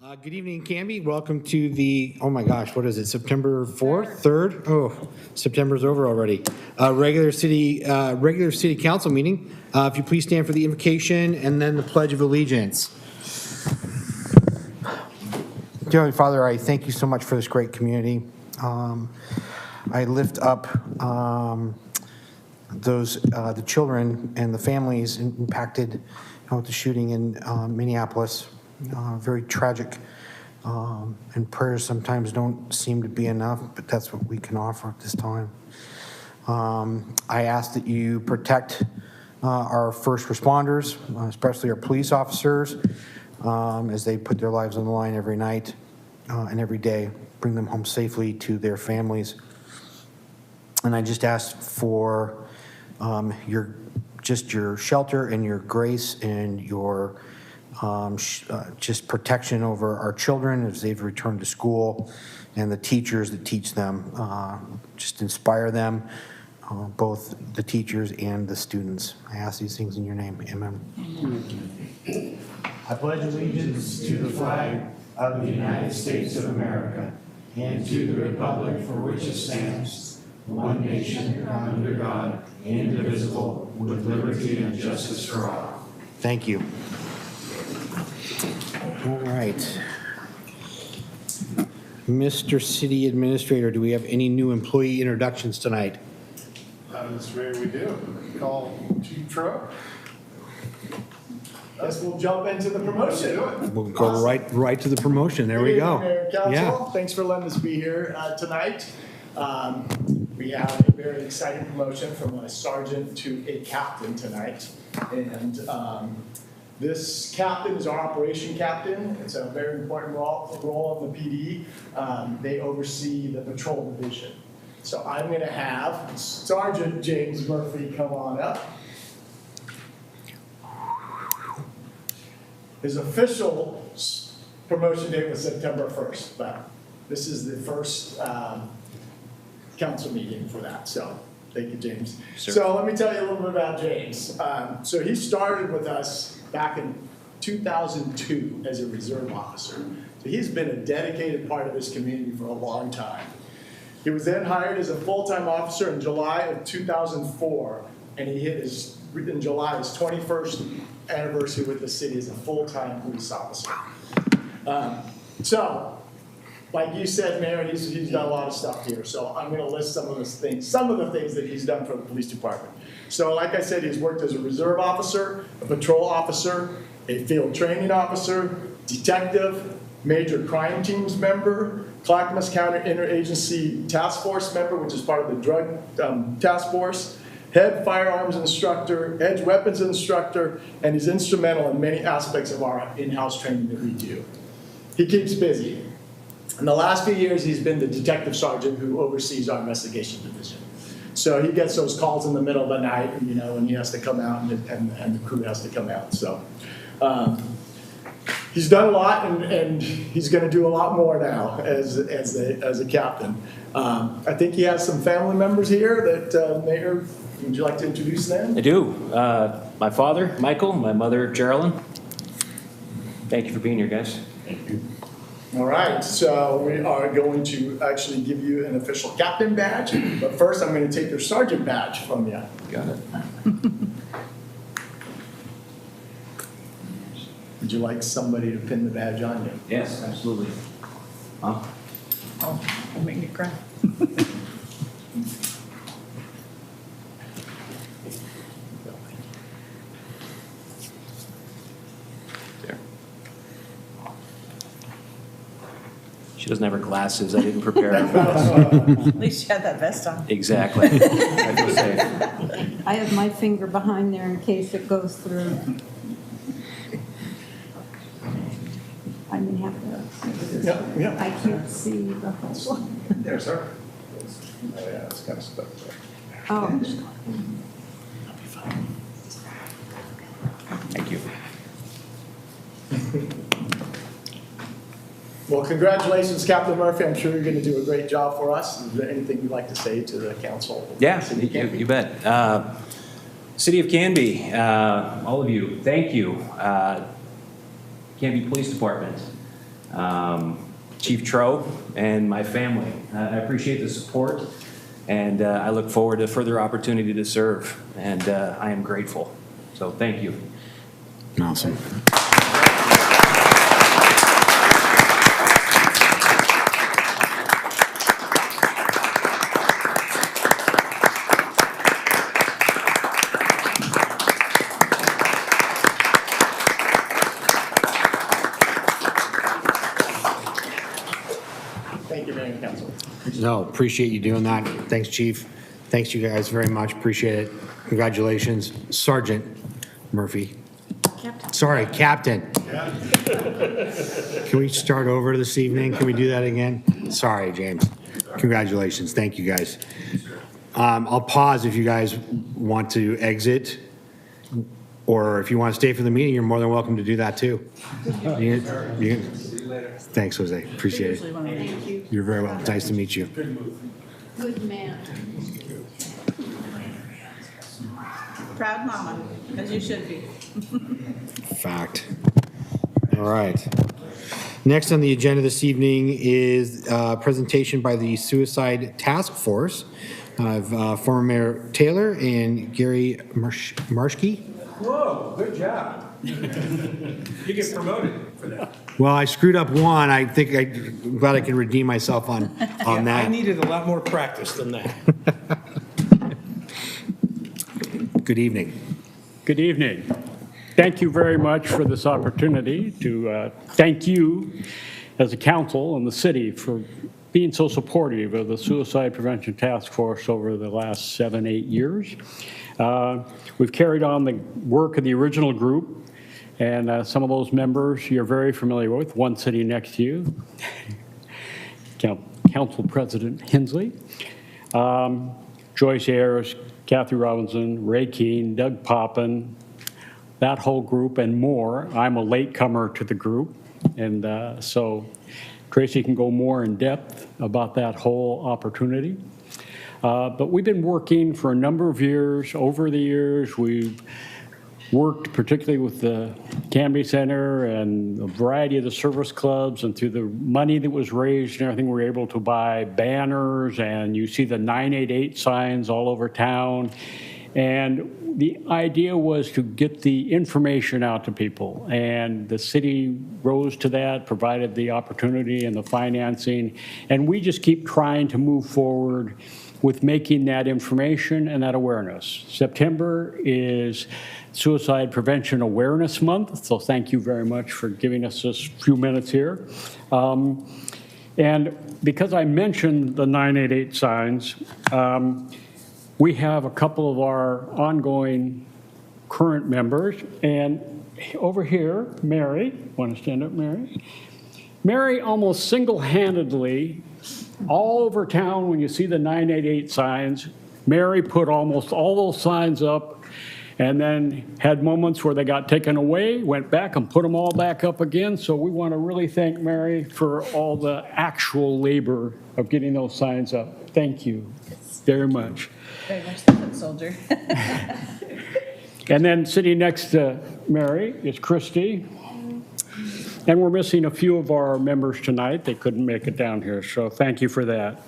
Good evening, Canby. Welcome to the, oh my gosh, what is it, September 4th, 3rd? Oh, September's over already. Regular city council meeting. If you please stand for the invocation and then the Pledge of Allegiance. Dear Heavenly Father, I thank you so much for this great community. I lift up the children and the families impacted with the shooting in Minneapolis. Very tragic, and prayers sometimes don't seem to be enough, but that's what we can offer at this time. I ask that you protect our first responders, especially our police officers, as they put their lives on the line every night and every day, bring them home safely to their families. And I just ask for your shelter and your grace and your just protection over our children as they've returned to school, and the teachers that teach them. Just inspire them, both the teachers and the students. I ask these things in your name. Amen. I pledge allegiance to the flag of the United States of America and to the republic for which it stands, one nation under God, indivisible, with liberty and justice for all. Thank you. All right. Mr. City Administrator, do we have any new employee introductions tonight? Mr. Mayor, we do. Call Chief Truck. Guess we'll jump into the promotion. We'll go right to the promotion. There we go. Mayor, Council, Yeah. Thanks for letting us be here tonight. We have a very exciting promotion from a sergeant to a captain tonight. And this captain is our operation captain. It's a very important role in the PD. They oversee the patrol division. So I'm going to have Sergeant James Murphy come on up. His official promotion date was September 1st, but this is the first council meeting for that. So thank you, James. Sure. So let me tell you a little bit about James. So he started with us back in 2002 as a reserve officer. So he's been a dedicated part of this community for a long time. He was then hired as a full-time officer in July of 2004, and he hit in July his 21st anniversary with the city as a full-time police officer. So, like you said, Mayor, he's done a lot of stuff here. So I'm going to list some of the things that he's done for the police department. So, like I said, he's worked as a reserve officer, a patrol officer, a field training officer, detective, major crime teams member, Clackamas County Interagency Task Force member, which is part of the drug task force, head firearms instructor, edge weapons instructor, and he's instrumental in many aspects of our in-house training that we do. He keeps busy. In the last few years, he's been the detective sergeant who oversees our investigation division. So he gets those calls in the middle of the night, you know, and he has to come out and the crew has to come out. So he's done a lot, and he's going to do a lot more now as a captain. I think he has some family members here that Mayor, would you like to introduce them? I do. My father, Michael, my mother, Geraldine. Thank you for being here, guys. Thank you. All right, so we are going to actually give you an official captain badge, but first I'm going to take your sergeant badge from you. Got it. Would you like somebody to pin the badge on you? Yes, absolutely. Huh? Oh, I'll make me cry. There. She doesn't have her glasses. I didn't prepare her for this. At least you had that vest on. Exactly. I feel safe. I have my finger behind there in case it goes through. I may have to. Yep. I can't see the whole. There, sir. Oh, yeah, it's kind of stuck there. Oh. That'll be fine. Thank you. Well, congratulations, Captain Murphy. I'm sure you're going to do a great job for us. Is there anything you'd like to say to the council? Yeah, you bet. City of Canby, all of you, thank you. Canby Police Department. Chief Tro, and my family. I appreciate the support, and I look forward to further opportunity to serve, and I am grateful. So thank you. Awesome. Thank you, Mayor and Council. No, appreciate you doing that. Thanks, Chief. Thanks, you guys, very much. Appreciate it. Congratulations, Sergeant Murphy. Sorry, Captain. Can we start over this evening? Can we do that again? Sorry, James. Congratulations. Thank you, guys. I'll pause if you guys want to exit, or if you want to stay for the meeting, you're more than welcome to do that too. Thanks, Jose. Appreciate it. Thank you. You're very welcome. Nice to meet you. Good man. Proud mama, as you should be. Fact. All right. Next on the agenda this evening is a presentation by the Suicide Task Force of former Mayor Taylor and Gary Marshke. Whoa, good job. You get promoted for that. Well, I screwed up one. I think I'm glad I can redeem myself on I that. needed a lot more practice than that. Good evening. Good evening. Thank you very much for this opportunity to thank you as a council and the city for being so supportive of the Suicide Prevention Task Force over the last 7-8 years. We've carried on the work of the original group, and some of those members you're very familiar with, one sitting next to you, Council President Hensley, Joyce Ayers, Kathy Robinson, Ray Keene, Doug Poppin, that whole group and more. I'm a latecomer to the group, and so Tracy can go more in depth about that whole opportunity. But we've been working for a number of years. Over the years, we've worked particularly with the Canby Center and a variety of the service clubs, and through the money that was raised and everything, we were able to buy banners, and you see the 988 signs all over town. And the idea was to get the information out to people, and the city rose to that, provided the opportunity and the financing, and we just keep trying to move forward with making that information and that awareness. September is Suicide Prevention Awareness Month, so thank you very much for giving us this few minutes here. And because I mentioned the 988 signs, we have a couple of our ongoing current members, and over here, Mary, want to stand up, Mary? Mary almost single-handedly, all over town, when you see the 988 signs, Mary put almost all those signs up, and then had moments where they got taken away, went back and put them all back up again. So we want to really thank Mary for all the actual labor of getting those signs up. Thank you very much. Very much the foot soldier. And then sitting next to Mary is Christy. And we're missing a few of our members tonight. They couldn't make it down here, so thank you for that.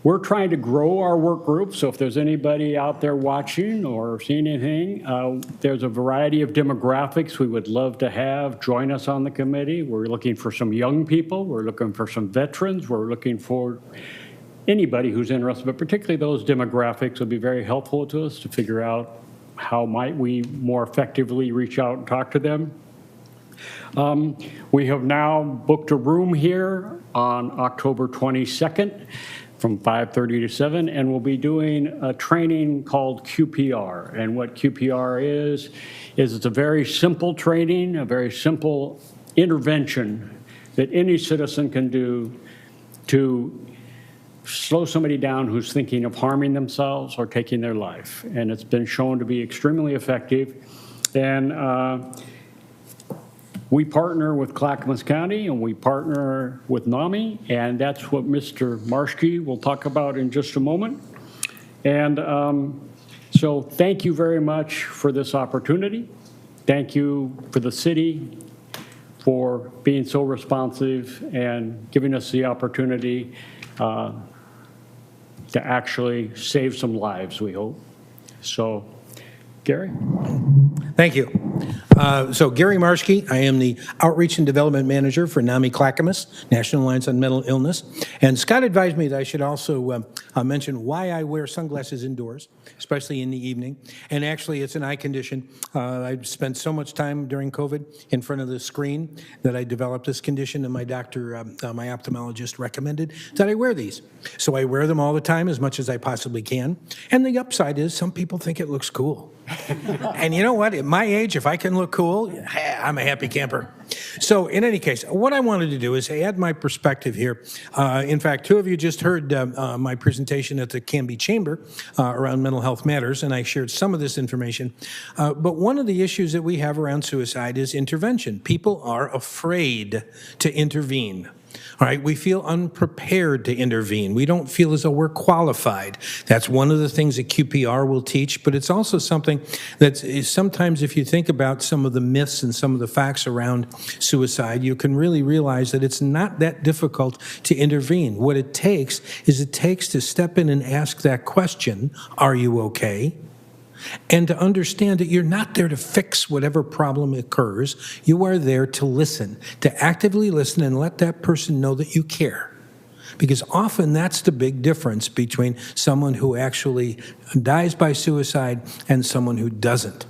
We're trying to grow our work group, so if there's anybody out there watching or seeing anything, there's a variety of demographics we would love to have join us on the committee. We're looking for some young people. We're looking for some veterans. We're looking for anybody who's interested, but particularly those demographics would be very helpful to us to figure out how might we more effectively reach out and talk to them. We have now booked a room here on October 22nd from 5:30 to 7, and we'll be doing a training called QPR. And what QPR is it's a very simple training, a very simple intervention that any citizen can do to slow somebody down who's thinking of harming themselves or taking their life. And it's been shown to be extremely effective. And we partner with Clackamas County, and we partner with NAMI, and that's what Mr. Marshke will talk about in just a moment. And so thank you very much for this opportunity. Thank you for the city for being so responsive and giving us the opportunity to actually save some lives, we hope. So, Gary? Thank you. So Gary Marshke, I am the Outreach and Development Manager for NAMI Clackamas, National Alliance on Mental Illness. And Scott advised me that I should also mention why I wear sunglasses indoors, especially in the evening. And actually, it's an eye condition. I spent so much time during COVID in front of the screen that I developed this condition, and my doctor, my ophthalmologist recommended that I wear these. So I wear them all the time as much as I possibly can. And the upside is some people think it looks cool. And you know what? At my age, if I can look cool, I'm a happy camper. So in any case, what I wanted to do is add my perspective here. In fact, two of you just heard my presentation at the Canby Chamber around mental health matters, and I shared some of this information. But one of the issues that we have around suicide is intervention. People are afraid to intervene. All right, we feel unprepared to intervene. We don't feel as though we're qualified. That's one of the things that QPR will teach, but it's also something that sometimes if you think about some of the myths and some of the facts around suicide, you can really realize that it's not that difficult to intervene. What it takes is to step in and ask that question, are you okay? And to understand that you're not there to fix whatever problem occurs. You are there to listen, to actively listen and let that person know that you care. Because often that's the big difference between someone who actually dies by suicide and someone who doesn't.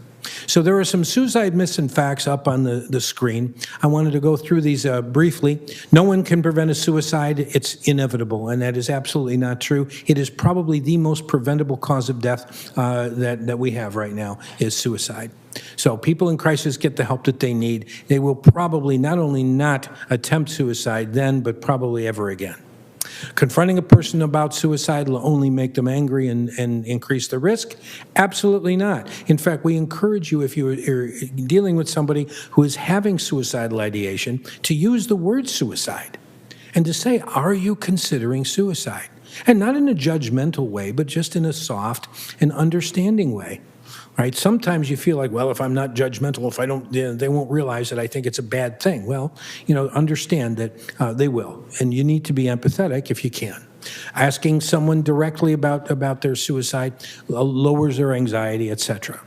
So there are some suicide myths and facts up on the screen. I wanted to go through these briefly. No one can prevent a suicide. It's inevitable, and that is absolutely not true. It is probably the most preventable cause of death that we have right now is suicide. So people in crisis get the help that they need. They will probably not only not attempt suicide then, but probably ever again. Confronting a person about suicide will only make them angry and increase the risk? Absolutely not. In fact, we encourage you, if you're dealing with somebody who is having suicidal ideation, to use the word suicide and to say, are you considering suicide? And not in a judgmental way, but just in a soft and understanding way. Right? Sometimes you feel like, well, if I'm not judgmental, if I don't, they won't realize that I think it's a bad thing. Well, understand that they will, and you need to be empathetic if you can. Asking someone directly about their suicide lowers their anxiety, etc.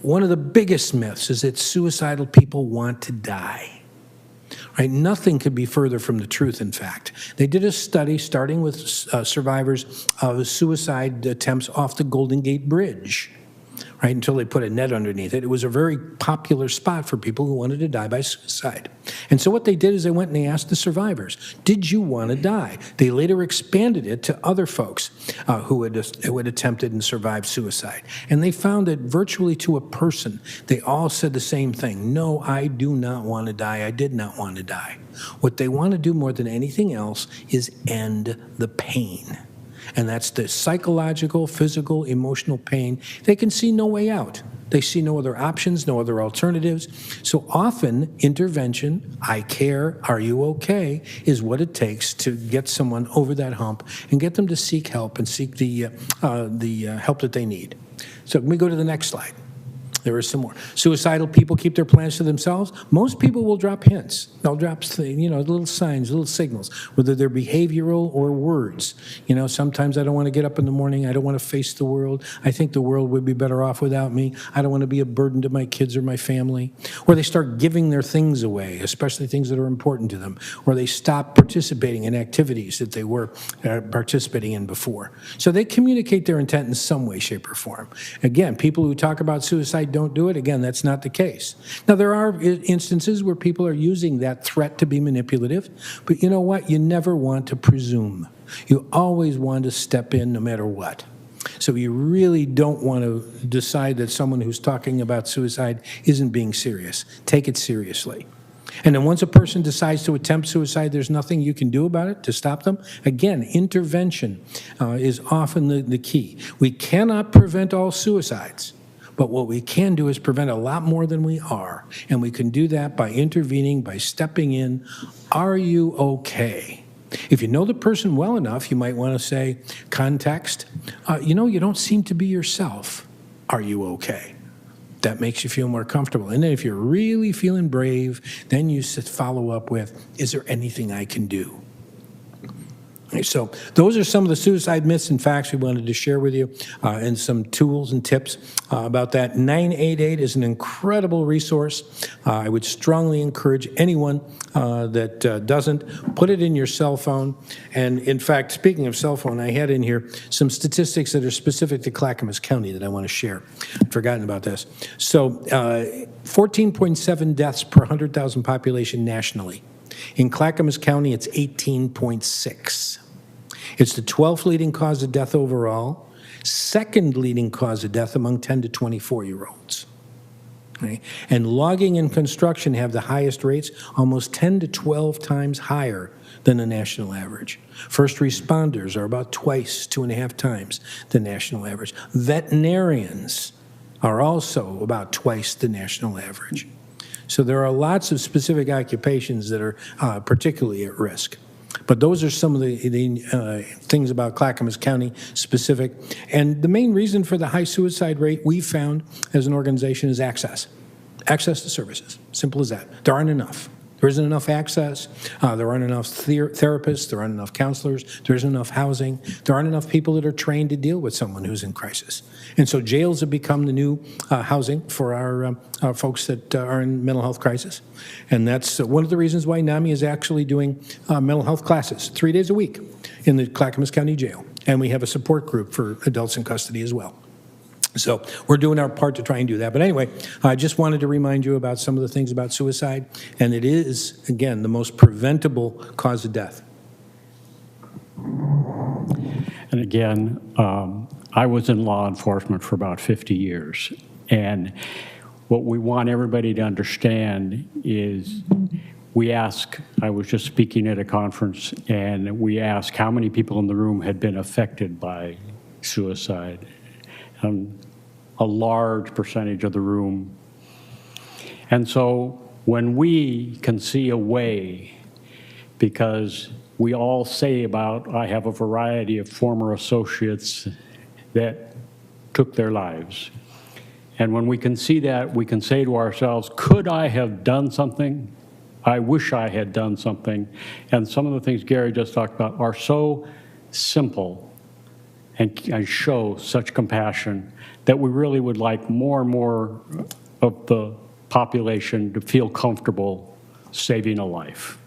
One of the biggest myths is that suicidal people want to die. Right? Nothing could be further from the truth, in fact. They did a study starting with survivors of suicide attempts off the Golden Gate Bridge. Right, until they put a net underneath it. It was a very popular spot for people who wanted to die by suicide. And so what they did is they went and they asked the survivors, did you want to die? They later expanded it to other folks who had attempted and survived suicide. And they found that virtually to a person, they all said the same thing. No, I do not want to die. I did not want to die. What they want to do more than anything else is end the pain. And that's the psychological, physical, emotional pain. They can see no way out. They see no other options, no other alternatives. So often, intervention, I care, are you okay, is what it takes to get someone over that hump and get them to seek help and seek the help that they need. So let me go to the next slide. There is some more. Suicidal people keep their plans to themselves. Most people will drop hints. They'll drop, little signs, little signals, whether they're behavioral or words. Sometimes I don't want to get up in the morning. I don't want to face the world. I think the world would be better off without me. I don't want to be a burden to my kids or my family. Or they start giving their things away, especially things that are important to them. Or they stop participating in activities that they were participating in before. So they communicate their intent in some way, shape, or form. Again, people who talk about suicide don't do it. Again, that's not the case. Now, there are instances where people are using that threat to be manipulative, but you know what? You never want to presume. You always want to step in no matter what. So you really don't want to decide that someone who's talking about suicide isn't being serious. Take it seriously. And then once a person decides to attempt suicide, there's nothing you can do about it to stop them. Again, intervention is often the key. We cannot prevent all suicides. But what we can do is prevent a lot more than we are. And we can do that by intervening, by stepping in. Are you okay? If you know the person well enough, you might want to say, context, you don't seem to be yourself. Are you okay? that makes you feel more comfortable. And then if you're really feeling brave, then you follow up with, is there anything I can do? Okay, so those are some of the suicide myths and facts we wanted to share with you, and some tools and tips about that. 988 is an incredible resource. I would strongly encourage anyone that doesn't, put it in your cell phone. And in fact, speaking of cell phone, I had in here some statistics that are specific to Clackamas County that I want to share. I'd forgotten about this. So 14.7 deaths per 100,000 population nationally. In Clackamas County, it's 18.6. It's the 12th leading cause of death overall, second leading cause of death among 10 to 24-year-olds. Okay? And logging and construction have the highest rates, almost 10 to 12 times higher than the national average. First responders are about twice, 2.5 times the national average. Veterinarians are also about twice the national average. So there are lots of specific occupations that are particularly at risk. But those are some of the things about Clackamas County specific. And the main reason for the high suicide rate we found as an organization is access. Access to services. Simple as that. There aren't enough. There isn't enough access. There aren't enough therapists. There aren't enough counselors. There isn't enough housing. There aren't enough people that are trained to deal with someone who's in crisis. And so jails have become the new housing for our folks that are in mental health crisis. And that's one of the reasons why NAMI is actually doing mental health classes 3 days a week in the Clackamas County Jail. And we have a support group for adults in custody as well. So we're doing our part to try and do that. But anyway, I just wanted to remind you about some of the things about suicide. And it is, again, the most preventable cause of death. And again, I was in law enforcement for about 50 years. And what we want everybody to understand is we ask, I was just speaking at a conference, and we asked how many people in the room had been affected by suicide. A large percentage of the room. And so when we can see a way, because we all say about, I have a variety of former associates that took their lives. And when we can see that, we can say to ourselves, could I have done something? I wish I had done something. And some of the things Gary just talked about are so simple and show such compassion that we really would like more and more of the population to feel comfortable saving a life.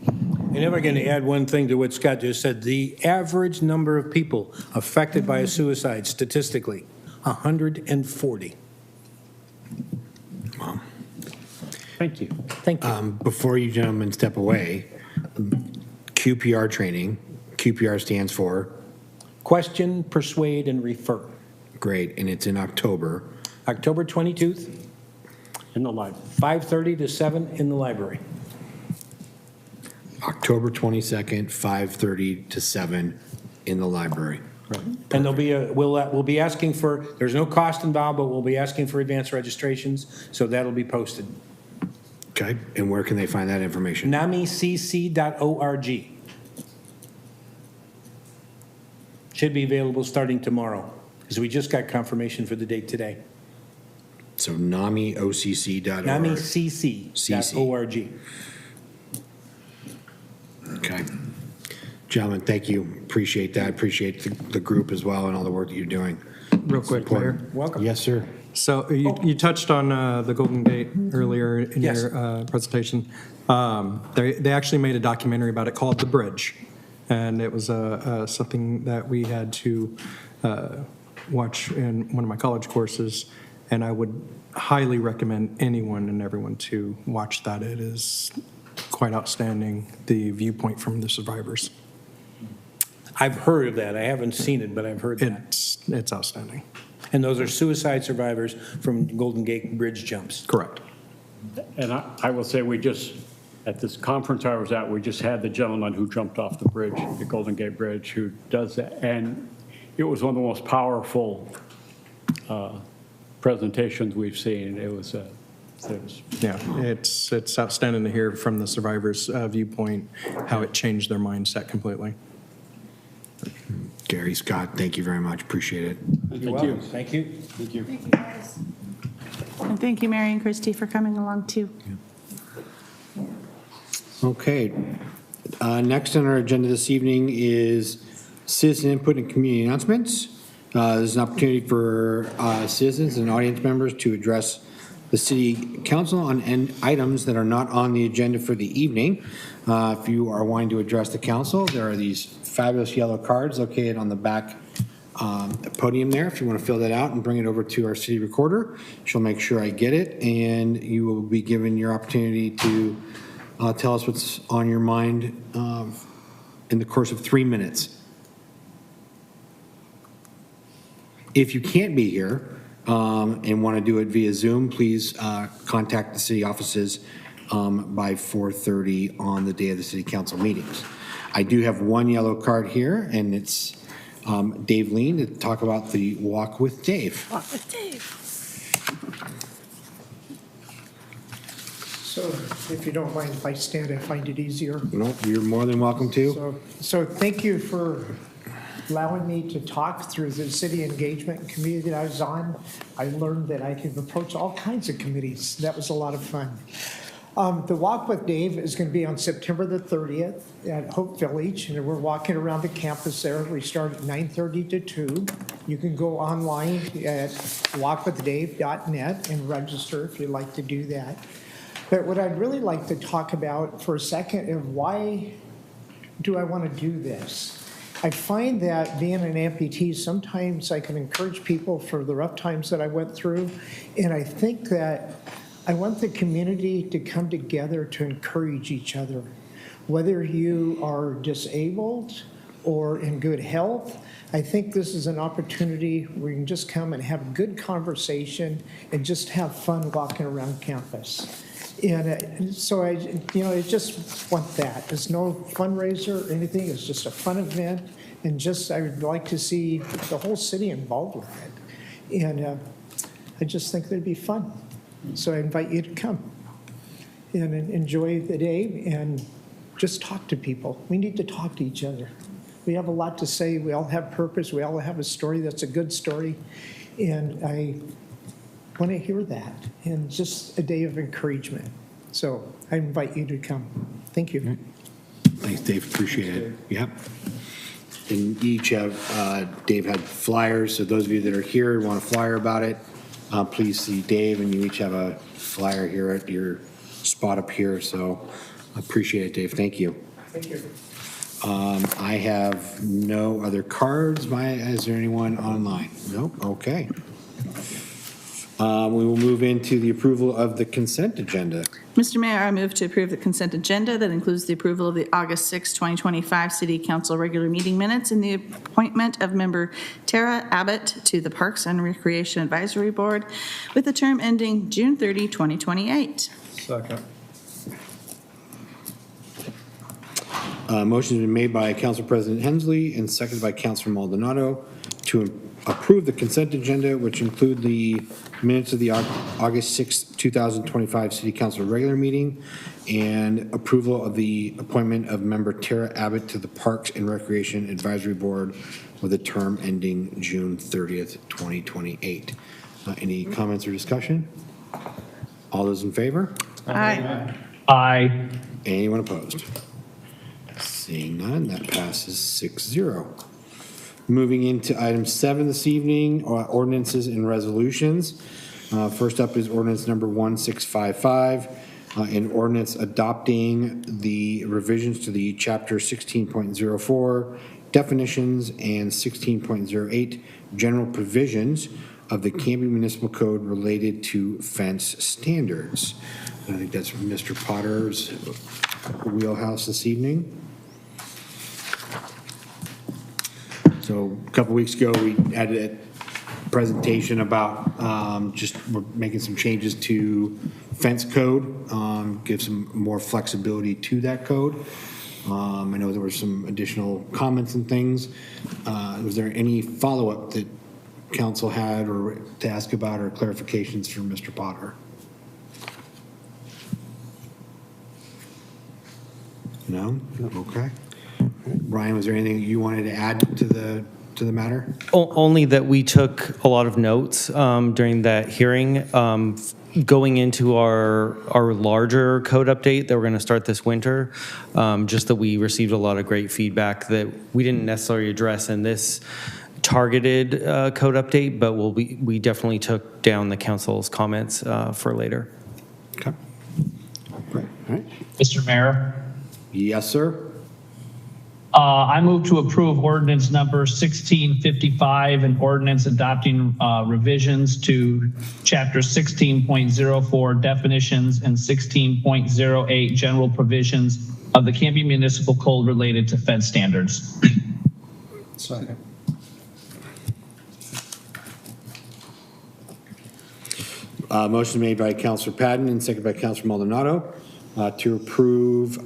And if I can add one thing to what Scott just said, the average number of people affected by a suicide, statistically, 140. Wow. Thank you. Thank you. Before you gentlemen step away, QPR training, QPR stands for? Question, persuade, and refer. Great, and it's in October. October 22nd, In the library. 5:30 to 7 in the library. October 22nd, 5:30 to 7 in the library. Right. And there'll be we'll be asking for, there's no cost involved, but we'll be asking for advance registrations, so that'll be posted. Okay, and where can they find that information? NAMICC.org. Should be available starting tomorrow, because we just got confirmation for the date today. So NAMIOCC.org. NAMICC.org. Okay. Gentlemen, thank you. Appreciate that. Appreciate the group as well and all the work that you're doing. Real quick, Mayor. Welcome. Yes, sir. So you touched on the Golden Gate earlier in Yes. your presentation. They actually made a documentary about it called The Bridge. And it was something that we had to watch in one of my college courses. And I would highly recommend anyone and everyone to watch that. It is quite outstanding, the viewpoint from the survivors. I've heard of that. I haven't seen it, but I've heard that. It's outstanding. And those are suicide survivors from Golden Gate Bridge jumps. Correct. And I will say, we just, at this conference I was at, we just had the gentleman who jumped off the bridge, the Golden Gate Bridge, who does that. And it was one of the most powerful presentations we've seen. Yeah, it's outstanding to hear from the survivors' viewpoint how it changed their mindset completely. Gary, Scott, thank you very much. Appreciate it. You're welcome. Thank you. Thank you, guys. And thank you, Mary and Christy, for coming along too. Okay. Next on our agenda this evening is citizen input and community announcements. There's an opportunity for citizens and audience members to address the city council on items that are not on the agenda for the evening. If you are wanting to address the council, there are these fabulous yellow cards located on the back podium there. If you want to fill that out and bring it over to our city recorder, she'll make sure I get it, and you will be given your opportunity to tell us what's on your mind in the course of 3 minutes. If you can't be here and want to do it via Zoom, please contact the city offices by 4:30 on the day of the city council meetings. I do have one yellow card here, and it's Dave Lean to talk about the Walk with Dave. Walk with Dave. So if you don't mind if I stand, I find it easier. No, you're more than welcome to. So thank you for allowing me to talk through the city engagement committee that I was on. I learned that I could approach all kinds of committees. That was a lot of fun. The Walk with Dave is going to be on September the 30th at Hope Village, and we're walking around the campus there. We start at 9:30 to 2. You can go online at walkwithdave.net and register if you'd like to do that. But what I'd really like to talk about for a second is why do I want to do this? I find that being an amputee, sometimes I can encourage people for the rough times that I went through, and I think that I want the community to come together to encourage each other. Whether you are disabled or in good health, I think this is an opportunity where you can just come and have a good conversation and just have fun walking around campus. And so I just want that. It's no fundraiser or anything. It's just a fun event, and I would like to see the whole city involved with it. And I just think that'd be fun. So I invite you to come and enjoy the day and just talk to people. We need to talk to each other. We have a lot to say. We all have purpose. We all have a story that's a good story. And I want to hear that, and just a day of encouragement. So I invite you to come. Thank you. Thanks, Dave. Appreciate it. Yep. And each have, Dave had flyers, so those of you that are here and want a flyer about it, please see Dave, and you each have a flyer here at your spot up here, so I appreciate it, Dave. Thank you. Thank you. I have no other cards. Is there anyone online? Nope. Okay. We will move into the approval of the consent agenda. Mr. Mayor, I move to approve the consent agenda that includes the approval of the August 6, 2025 City Council regular meeting minutes and the appointment of member Tara Abbott to the Parks and Recreation Advisory Board with a term ending June 30, 2028. Second. Motion has been made by Council President Hensley and seconded by Councilor Maldonado to approve the consent agenda, which include the minutes of the August 6, 2025 City Council regular meeting and approval of the appointment of member Tara Abbott to the Parks and Recreation Advisory Board with a term ending June 30th, 2028. Any comments or discussion? All those in favor? Aye. Aye. Anyone opposed? Seeing none, that passes 6-0. Moving into item 7 this evening, ordinances and resolutions. First up is ordinance number 1655, an ordinance adopting the revisions to the chapter 16.04 definitions and 16.08 general provisions of the Canby Municipal Code related to fence standards. I think that's Mr. Potter's wheelhouse this evening. So a couple weeks ago, we had a presentation about just we're making some changes to fence code, give some more flexibility to that code. I know there were some additional comments and things. Was there any follow-up that council had or to ask about or clarifications from Mr. Potter? No? Okay. Brian, was there anything you wanted to add to the matter? Only that we took a lot of notes during that hearing going into our larger code update that we're going to start this winter, just that we received a lot of great feedback that we didn't necessarily address in this targeted code update, but we definitely took down the council's comments for later. Okay. Great. All right. Mr. Mayor, Yes, sir. I move to approve ordinance number 1655, an ordinance adopting revisions to chapter 16.04 definitions and 16.08 general provisions of the Canby Municipal Code related to fence standards. Second. Motion made by Councilor Patton and seconded by Councilor Maldonado to approve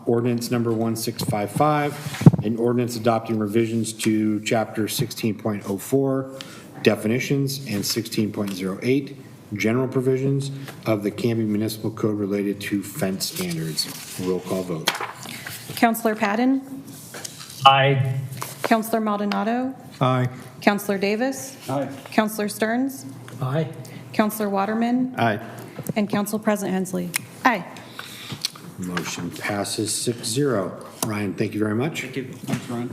ordinance number 1655, an ordinance adopting revisions to chapter 16.04 definitions and 16.08 general provisions of the Canby Municipal Code related to fence standards. Roll call vote. Councilor Patton? Aye. Councilor Maldonado? Aye. Councilor Davis? Aye. Councilor Stearns? Aye. Councilor Waterman? Aye. And Council President Hensley? Aye. Motion passes 6-0. Ryan, thank you very much. Thank you. Thanks, Ryan.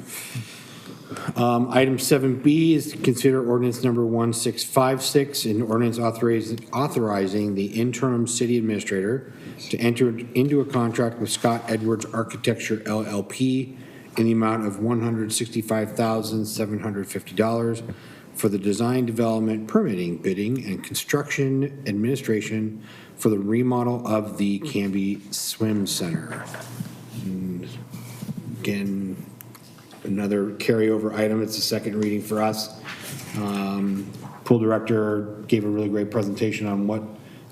Item 7B is to consider ordinance number 1656, an ordinance authorizing the interim city administrator to enter into a contract with Scott Edwards Architecture LLP in the amount of $165,750 for the design, development, permitting, bidding, and construction administration for the remodel of the Canby Swim Center. And again, another carryover item. It's the second reading for us. Pool director gave a really great presentation on what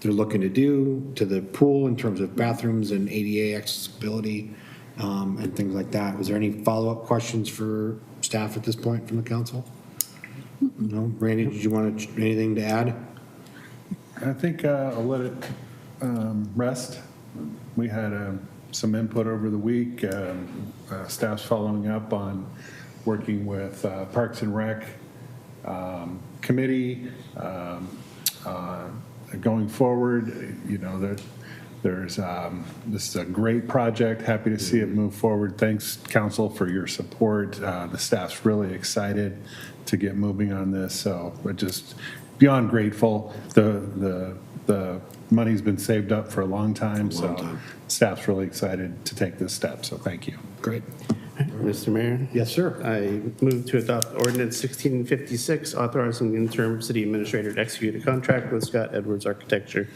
they're looking to do to the pool in terms of bathrooms and ADA accessibility and things like that. Was there any follow-up questions for staff at this point from the council? No? Randy, did you want anything to add? I think I'll let it rest. We had some input over the week. Staff's following up on working with Parks and Rec committee. Going forward, you know, there's this is a great project. Happy to see it move forward. Thanks, council, for your support. The staff's really excited to get moving on this. So we're just beyond grateful. The money's been saved up for a long time, so staff's really excited to take this step. So thank you. Great. Mr. Mayor? Yes, sir. I move to adopt ordinance 1656, authorizing the interim city administrator to execute a contract with Scott Edwards Architecture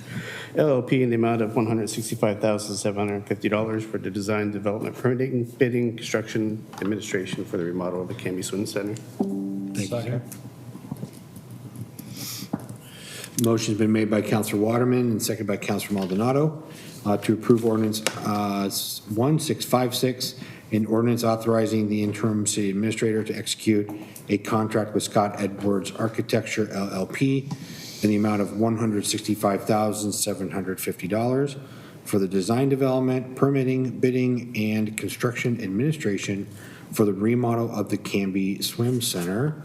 LLP in the amount of $165,750 for the design, development, permitting, bidding, construction, administration for the remodel of the Canby Swim Center. Thank you, sir. Motion's been made by Councilor Waterman and seconded by Councilor Maldonado to approve ordinance 1656, an ordinance authorizing the interim city administrator to execute a contract with Scott Edwards Architecture LLP in the amount of $165,750 for the design, development, permitting, bidding, and construction administration for the remodel of the Canby Swim Center.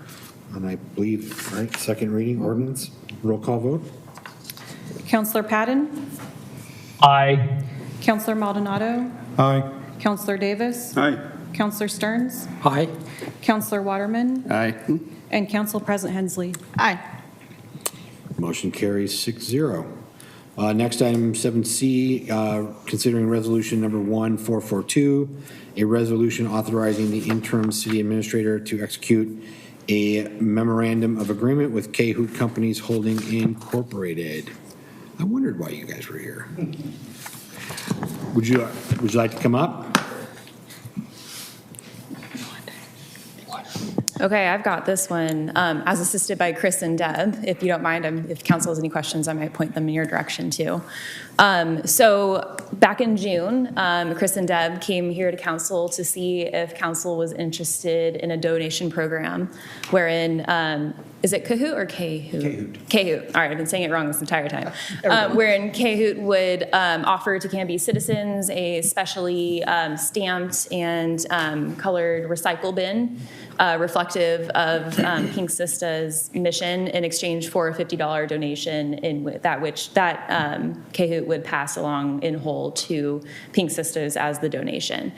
And I believe, right, second reading ordinance. Roll call vote. Councilor Patton? Aye. Councilor Maldonado? Aye. Councilor Davis? Aye. Councilor Stearns? Aye. Councilor Waterman? Aye. And Council President Hensley? Aye. Motion carries 6-0. Next item 7C, considering resolution number 1442, a resolution authorizing the interim city administrator to execute a memorandum of agreement with K-Hoot Companies Holding Incorporated. I wondered why you guys were here. Would you like to come up? Okay, I've got this one as assisted by Chris and Deb. If you don't mind, if council has any questions, I might point them in your direction too. So back in June, Chris and Deb came here to council to see if council was interested in a donation program wherein is it Kahoot or Kahoot? Kahoot. All right, I've been saying it wrong this entire time. Wherein Kahoot would offer to Canby citizens a specially stamped and colored recycle bin reflective of Pink Sista's mission in exchange for a $50 donation which Kahoot would pass along in whole to Pink Sistas as the donation.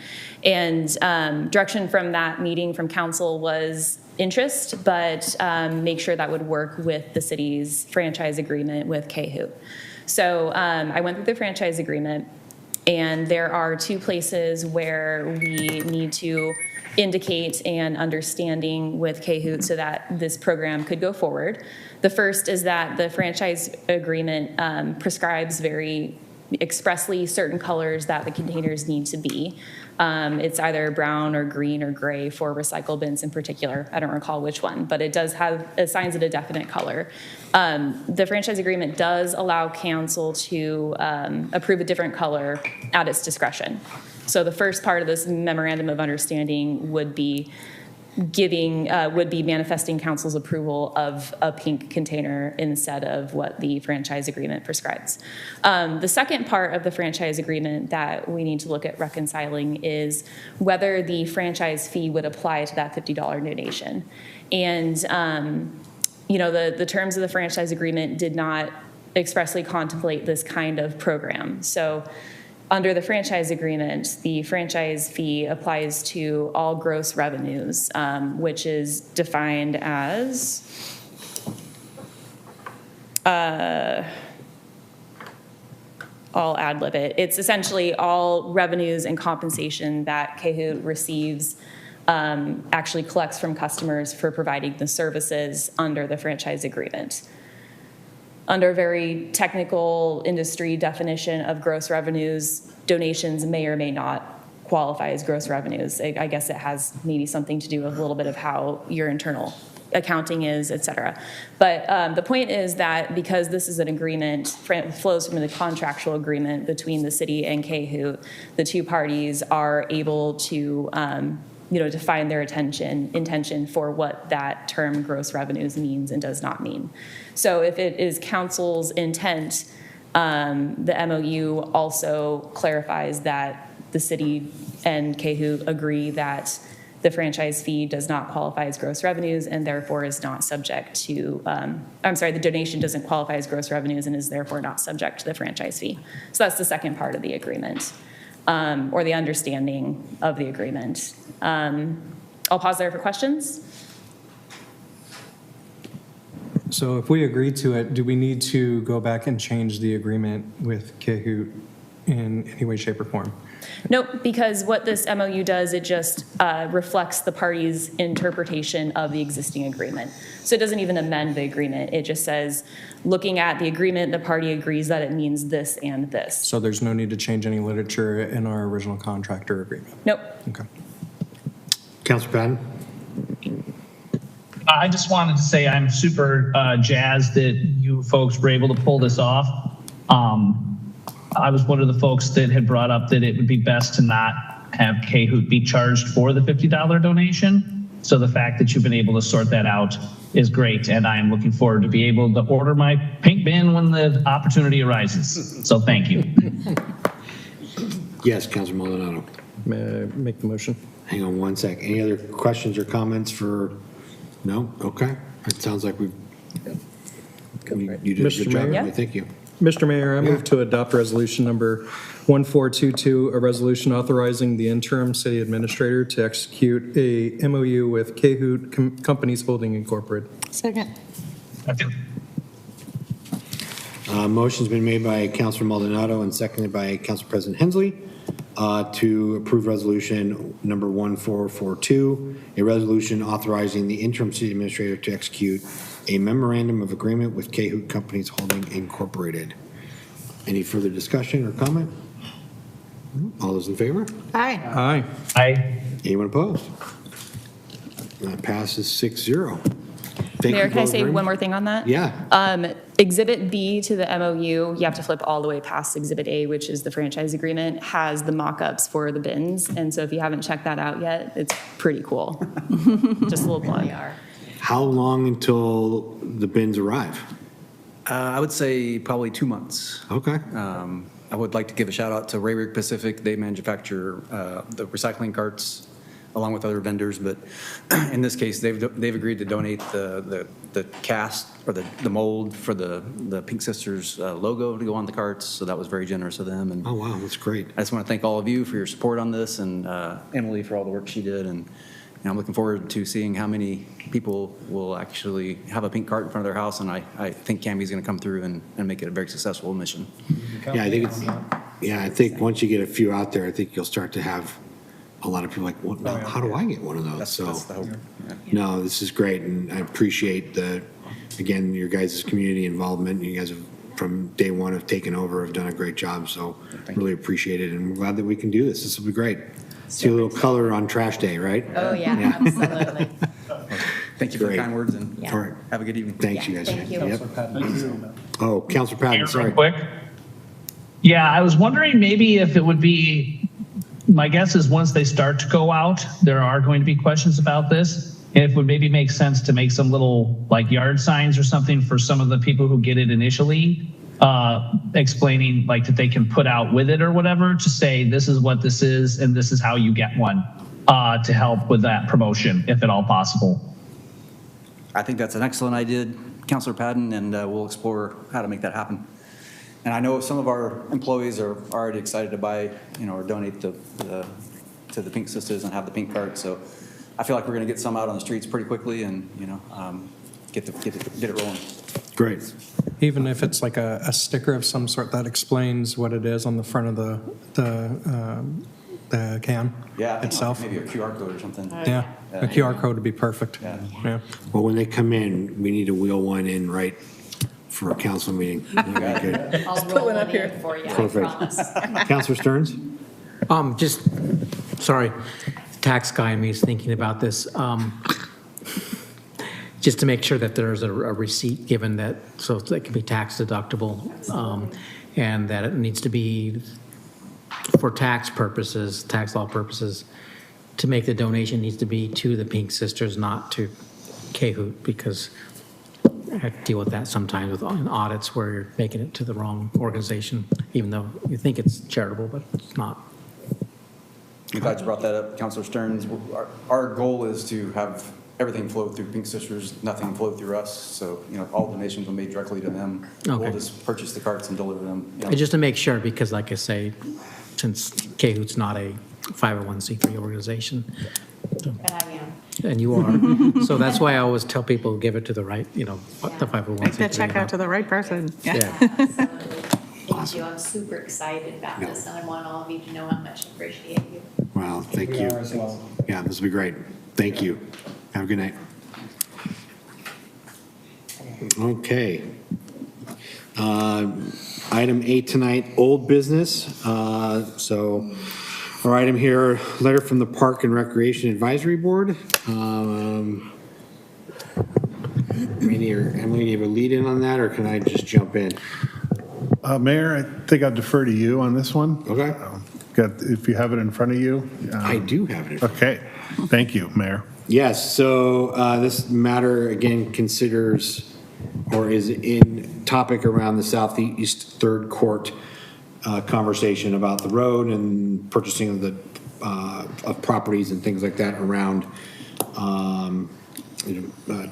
And direction from that meeting from council was interest, but make sure that would work with the city's franchise agreement with Kahoot. So I went through the franchise agreement, and there are two places where we need to indicate an understanding with Kahoot so that this program could go forward. The first is that the franchise agreement prescribes very expressly certain colors that the containers need to be. It's either brown or green or gray for recycle bins in particular. I don't recall which one, but it does assigns it a definite color. The franchise agreement does allow council to approve a different color at its discretion. So the first part of this memorandum of understanding would be manifesting council's approval of a pink container instead of what the franchise agreement prescribes. The second part of the franchise agreement that we need to look at reconciling is whether the franchise fee would apply to that $50 donation. And the terms of the franchise agreement did not expressly contemplate this kind of program. So under the franchise agreement, the franchise fee applies to all gross revenues, which is defined as I'll ad-lib it. It's essentially all revenues and compensation that Kahoot receives, actually collects from customers for providing the services under the franchise agreement. Under a very technical industry definition of gross revenues, donations may or may not qualify as gross revenues. I guess it has maybe something to do with a little bit of how your internal accounting is, et cetera. But the point is that because this is an agreement, flows from the contractual agreement between the city and Kahoot, the two parties are able to define their intention for what that term gross revenues means and does not mean. So if it is council's intent, the MOU also clarifies that the city and Kahoot agree that the franchise fee does not qualify as gross revenues and therefore is not subject to, the donation doesn't qualify as gross revenues and is therefore not subject to the franchise fee. So that's the second part of the agreement, or the understanding of the agreement. I'll pause there for questions. So if we agree to it, do we need to go back and change the agreement with Kahoot in any way, shape, or form? Nope, because what this MOU does, it just reflects the parties' interpretation of the existing agreement. So it doesn't even amend the agreement. It just says, looking at the agreement, the party agrees that it means this and this. So there's no need to change any literature in our original contractor agreement? Nope. Okay. Councilor Patton? I just wanted to say I'm super jazzed that you folks were able to pull this off. I was one of the folks that had brought up that it would be best to not have Kahoot be charged for the $50 donation. So the fact that you've been able to sort that out is great, and I am looking forward to be able to order my pink bin when the opportunity arises. So thank you. Yes, Councilor Maldonado. May I make the motion? Hang on one sec. Any other questions or comments for? No? Okay. It sounds like you did a good job. Mayor? Thank you. Mr. Mayor, I move to adopt resolution number 1422, a resolution authorizing the interim city administrator to execute a MOU with Kahoot Companies Holding Incorporated. Second. Motion's been made by Councilor Maldonado and seconded by Council President Hensley to approve resolution number 1442, a resolution authorizing the interim city administrator to execute a memorandum of agreement with Kahoot Companies Holding Incorporated. Any further discussion or comment? All those in favor? Aye. Aye. Aye. Anyone opposed? That passes 6-0. Mayor, can I say one more thing on that? Yeah. Exhibit B to the MOU, you have to flip all the way past Exhibit A, which is the franchise agreement, has the mock-ups for the bins. And so if you haven't checked that out yet, it's pretty cool. Just a little plug. How long until the bins arrive? I would say probably 2 months. Okay. I would like to give a shout out to Rayrick Pacific. They manufacture the recycling carts along with other vendors, but in this case, they've agreed to donate the cast or the mold for the Pink Sisters logo to go on the carts. So that was very generous of them. And oh wow, that's great. I just want to thank all of you for your support on this, and Emily for all the work she did. And I'm looking forward to seeing how many people will actually have a pink cart in front of their house. And I think Canby's going to come through and make it a very successful mission. Yeah, I think I think once you get a few out there, I think you'll start to have a lot of people like, well, now, how do I get one of those? That's the hope. Yeah. No, this is great, and I appreciate again, your guys' community involvement. You guys have, from day one, have taken over, have done a great job, so really appreciate it, and we're glad that we can do this. This will be great. See a little color on trash day, right? Oh, yeah, absolutely. Thank you for the kind words, and Yeah. All right. have a good evening. Thanks, you guys. Thank you. Yep. Oh, Councilor Patton, sorry. Real quick. Yeah, I was wondering maybe if it would be, my guess is once they start to go out, there are going to be questions about this. And if it would maybe make sense to make some little like yard signs or something for some of the people who get it initially, explaining like that they can put out with it or whatever to say, this is what this is and this is how you get one, to help with that promotion, if at all possible. I think that's an excellent idea, Councilor Patton, and we'll explore how to make that happen. And I know some of our employees are already excited to buy, or donate to the Pink Sisters and have the pink cart. So I feel like we're going to get some out on the streets pretty quickly, and get it rolling. Great. Even if it's like a sticker of some sort that explains what it is on the front of the can itself. Maybe a QR code or something. Yeah, a QR code would be perfect. Yeah. Well, when they come in, we need to wheel one in right for a council meeting. Good. I'll roll one up here for you, I Perfect. promise. Councilor Stearns? Just, sorry, tax guy in me is thinking about this. Just to make sure that there's a receipt given that, so that can be tax deductible, and that it needs to be for tax purposes, tax law purposes, to make the donation needs to be to the Pink Sisters, not to Cahoot, because I have to deal with that sometimes with audits where you're making it to the wrong organization, even though you think it's charitable, but it's not. I'm glad you brought that up, Councilor Stearns. Our goal is to have everything flow through Pink Sisters, nothing flow through us. So, all donations are made directly to them. Okay. We'll just purchase the carts and deliver them. Just to make sure, because like I say, since Cahoot's not a 501c3 organization. But I am. And you are. So that's why I always tell people, give it to the right, the 501c3. Make that check out to the right person. Yeah. Absolutely. Thank you. I'm super excited about this, and I want all of you to know how much I appreciate you. Well, thank you. Yeah, this will be great. Thank you. Have a good night. Okay. Item 8 tonight, old business. So our item here, letter from the Park and Recreation Advisory Board. Emily, do you have a lead in on that, or can I just jump in? Mayor, I think I'll defer to you on this one. Okay. If you have it in front of you. I do have it in front of me. Okay. Thank you, Mayor. Yes, so this matter again considers or is in topic around the Southeast Third Court conversation about the road and purchasing of the of properties and things like that around.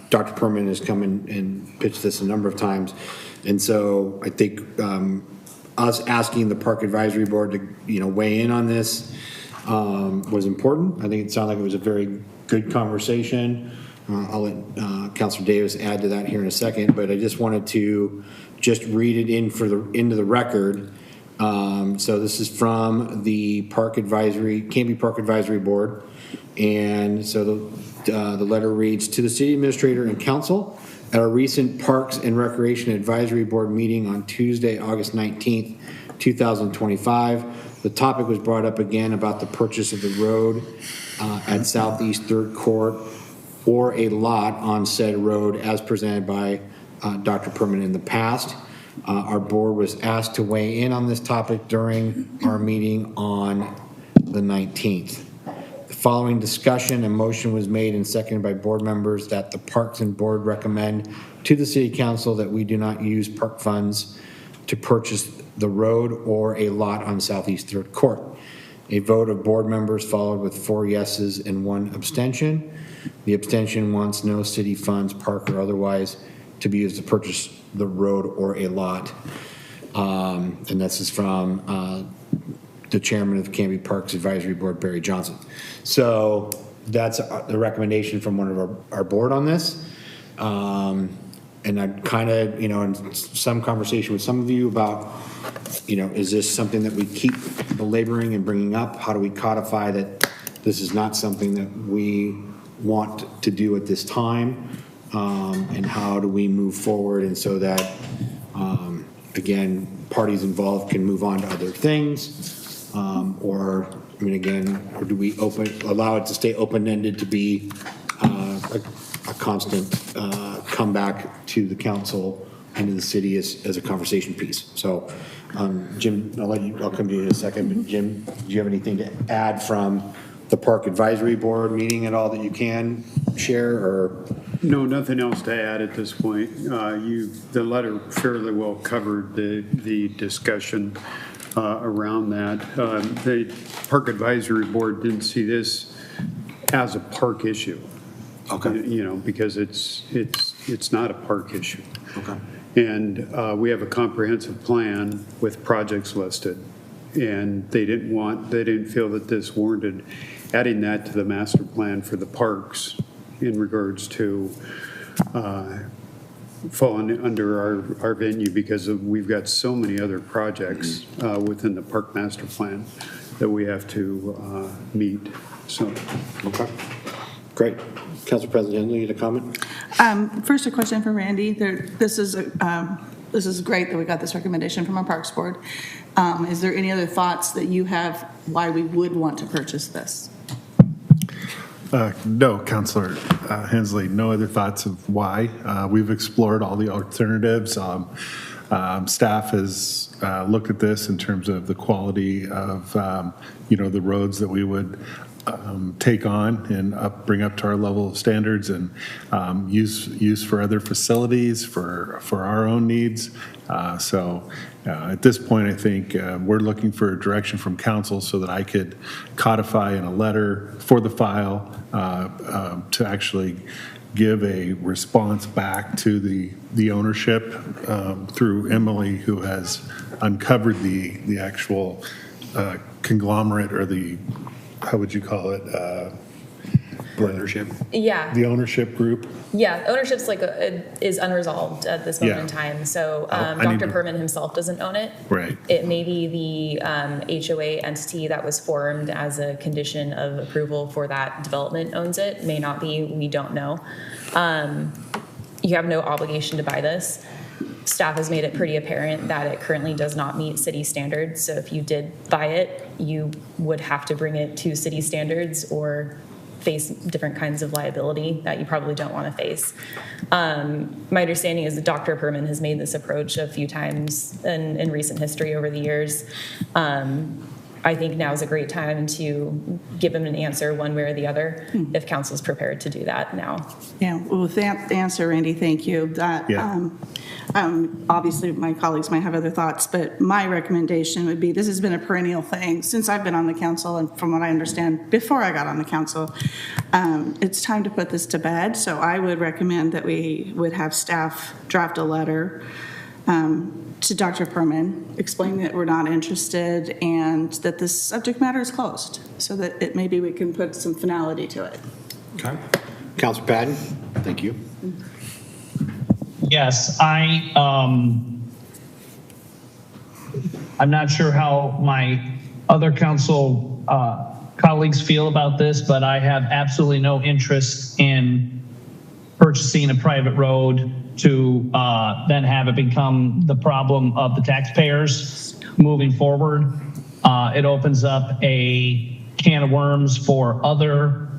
Dr. Perman has come in and pitched this a number of times, and so I think us asking the Park Advisory Board to weigh in on this was important. I think it sounded like it was a very good conversation. I'll let Councilor Davis add to that here in a second, but I just wanted to read it into the record. So this is from the Canby Park Advisory Board, and so the letter reads, to the City Administrator and Council, at our recent Parks and Recreation Advisory Board meeting on Tuesday, August 19th, 2025, the topic was brought up again about the purchase of the road at Southeast Third Court or a lot on said road as presented by Dr. Perman in the past. Our board was asked to weigh in on this topic during our meeting on the 19th. The Following discussion, a motion was made and seconded by board members that the Parks and Board recommend to the City Council that we do not use park funds to purchase the road or a lot on Southeast Third Court. A vote of board members followed with 4 yeses and 1 abstention. The abstention wants no city funds, park or otherwise, to be used to purchase the road or a lot. And this is from the chairman of Canby Parks Advisory Board, Barry Johnson. So that's the recommendation from one of our board on this. And I kind of, in some conversation with some of you about, is this something that we keep belaboring and bringing up? How do we codify that this is not something that we want to do at this time? And how do we move forward? And so that, again, parties involved can move on to other things. Or do we allow it to stay open-ended to be a constant comeback to the council and to the city as a conversation piece? So, Jim, I'll come to you in a second, but Jim, do you have anything to add from the Park Advisory Board meeting at all that you can share, or? No, nothing else to add at this point. The letter fairly well covered the discussion around that. The Park Advisory Board didn't see this as a park issue. Okay. Because it's not a park issue. Okay. And we have a comprehensive plan with projects listed, and they didn't feel that this warranted adding that to the master plan for the parks in regards to falling under our venue, because we've got so many other projects within the park master plan that we have to meet. So, okay, great. Council President Henley, you had a comment? First, a question for Randy. This is great that we got this recommendation from our Parks Board. Is there any other thoughts that you have why we would want to purchase this? No, Councilor Hensley, no other thoughts of why. We've explored all the alternatives. Staff has looked at this in terms of the quality of, the roads that we would take on and bring up to our level of standards, and use for other facilities, for our own needs. So at this point, I think we're looking for a direction from council so that I could codify in a letter for the file to actually give a response back to the ownership through Emily, who has uncovered the actual conglomerate, or how would you call it? Partnership? Yeah. The ownership group? Yeah, ownership's is unresolved at this moment in time. So Dr. Perman himself doesn't own it. Right. It may be the HOA entity that was formed as a condition of approval for that development owns it. May not be, we don't know. You have no obligation to buy this. Staff has made it pretty apparent that it currently does not meet city standards. So if you did buy it, you would have to bring it to city standards or face different kinds of liability that you probably don't want to face. My understanding is that Dr. Perman has made this approach a few times in recent history over the years. I think now is a great time to give him an answer one way or the other, if council's prepared to do that now. Yeah, well, with that answer, Randy, thank you. Obviously, my colleagues might have other thoughts, but my recommendation would be, this has been a perennial thing since I've been on the council, and from what I understand, before I got on the council. It's time to put this to bed, so I would recommend that we would have staff draft a letter to Dr. Perman, explaining that we're not interested and that this subject matter is closed, so that maybe we can put some finality to it. Okay. Councilor Patton, thank you. Yes, I'm not sure how my other council colleagues feel about this, but I have absolutely no interest in purchasing a private road to then have it become the problem of the taxpayers moving forward. It opens up a can of worms for other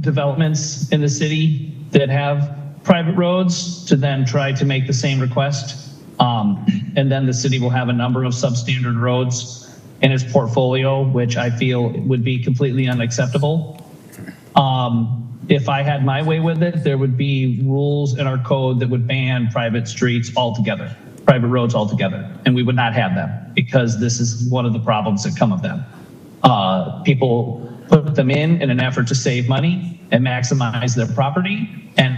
developments in the city that have private roads to then try to make the same request. And then the city will have a number of substandard roads in its portfolio, which I feel would be completely unacceptable. If I had my way with it, there would be rules in our code that would ban private streets altogether, private roads altogether, and we would not have them because this is one of the problems that come of them. People put them in an effort to save money and maximize their property. And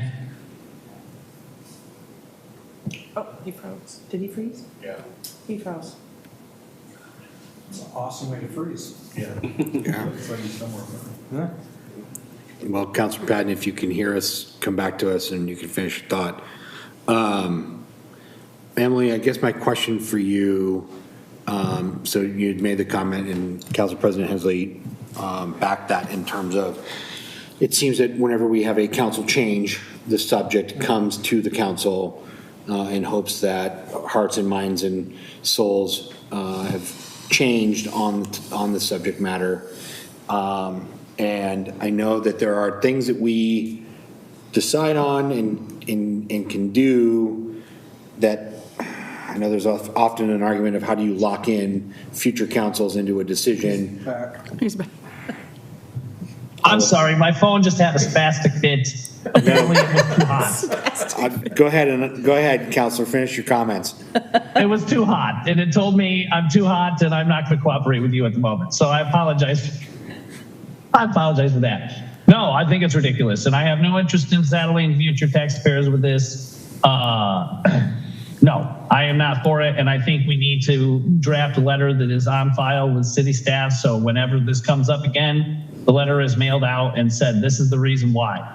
Oh, he froze. Did he freeze? Yeah. He froze. It's an awesome way to freeze. Yeah. Yeah. It's like he's somewhere. Well, Councilor Patton, if you can hear us, come back to us and you can finish your thought. Emily, I guess my question for you, so you'd made the comment and Council President Hensley backed that in terms of, it seems that whenever we have a council change, the subject comes to the council in hopes that hearts and minds and souls have changed on the subject matter. And I know that there are things that we decide on and can do that, I know there's often an argument of how do you lock in future councils into a decision. He's back. I'm sorry, my phone just had a spastic fit. Apparently it was too hot. Go ahead, Councilor, finish your comments. It was too hot, and it told me I'm too hot and I'm not going to cooperate with you at the moment. So I apologize. I apologize for that. No, I think it's ridiculous, and I have no interest in saddling future taxpayers with this. No, I am not for it, and I think we need to draft a letter that is on file with city staff, so whenever this comes up again, the letter is mailed out and said, this is the reason why.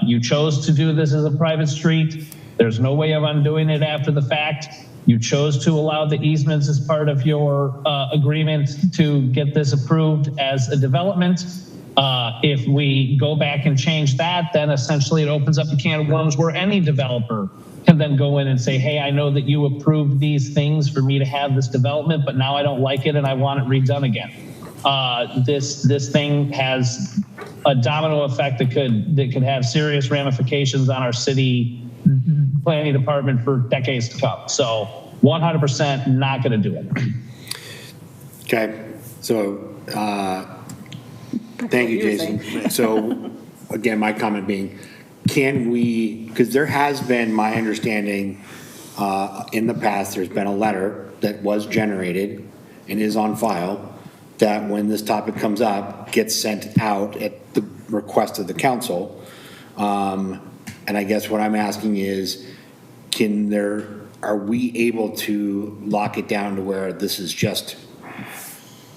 You chose to do this as a private street. There's no way of undoing it after the fact. You chose to allow the easements as part of your agreement to get this approved as a development. If we go back and change that, then essentially it opens up a can of worms where any developer can then go in and say, hey, I know that you approved these things for me to have this development, but now I don't like it and I want it redone again. This thing has a domino effect that could have serious ramifications on our city planning department for decades to come. So 100% not going to do it. Okay, so thank you, Jason. So again, my comment being, can we, because there has been, my understanding, in the past, there's been a letter that was generated and is on file that when this topic comes up, gets sent out at the request of the council. And I guess what I'm asking is, are we able to lock it down to where this is just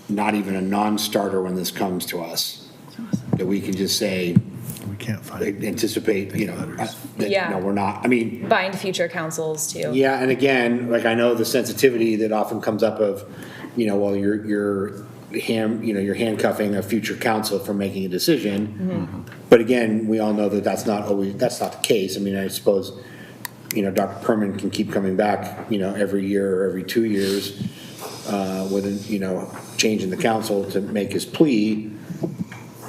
not even a non-starter when this comes to us? That we can just say, we can't anticipate, Yeah. no, we're not. I mean, Bind future councils too. yeah, and again, like I know the sensitivity that often comes up of, well, you're handcuffing a future council from making a decision. Mm-hmm. But again, we all know that that's not the case. I mean, I suppose, Dr. Perman can keep coming back, every year or every 2 years with a, change in the council to make his plea.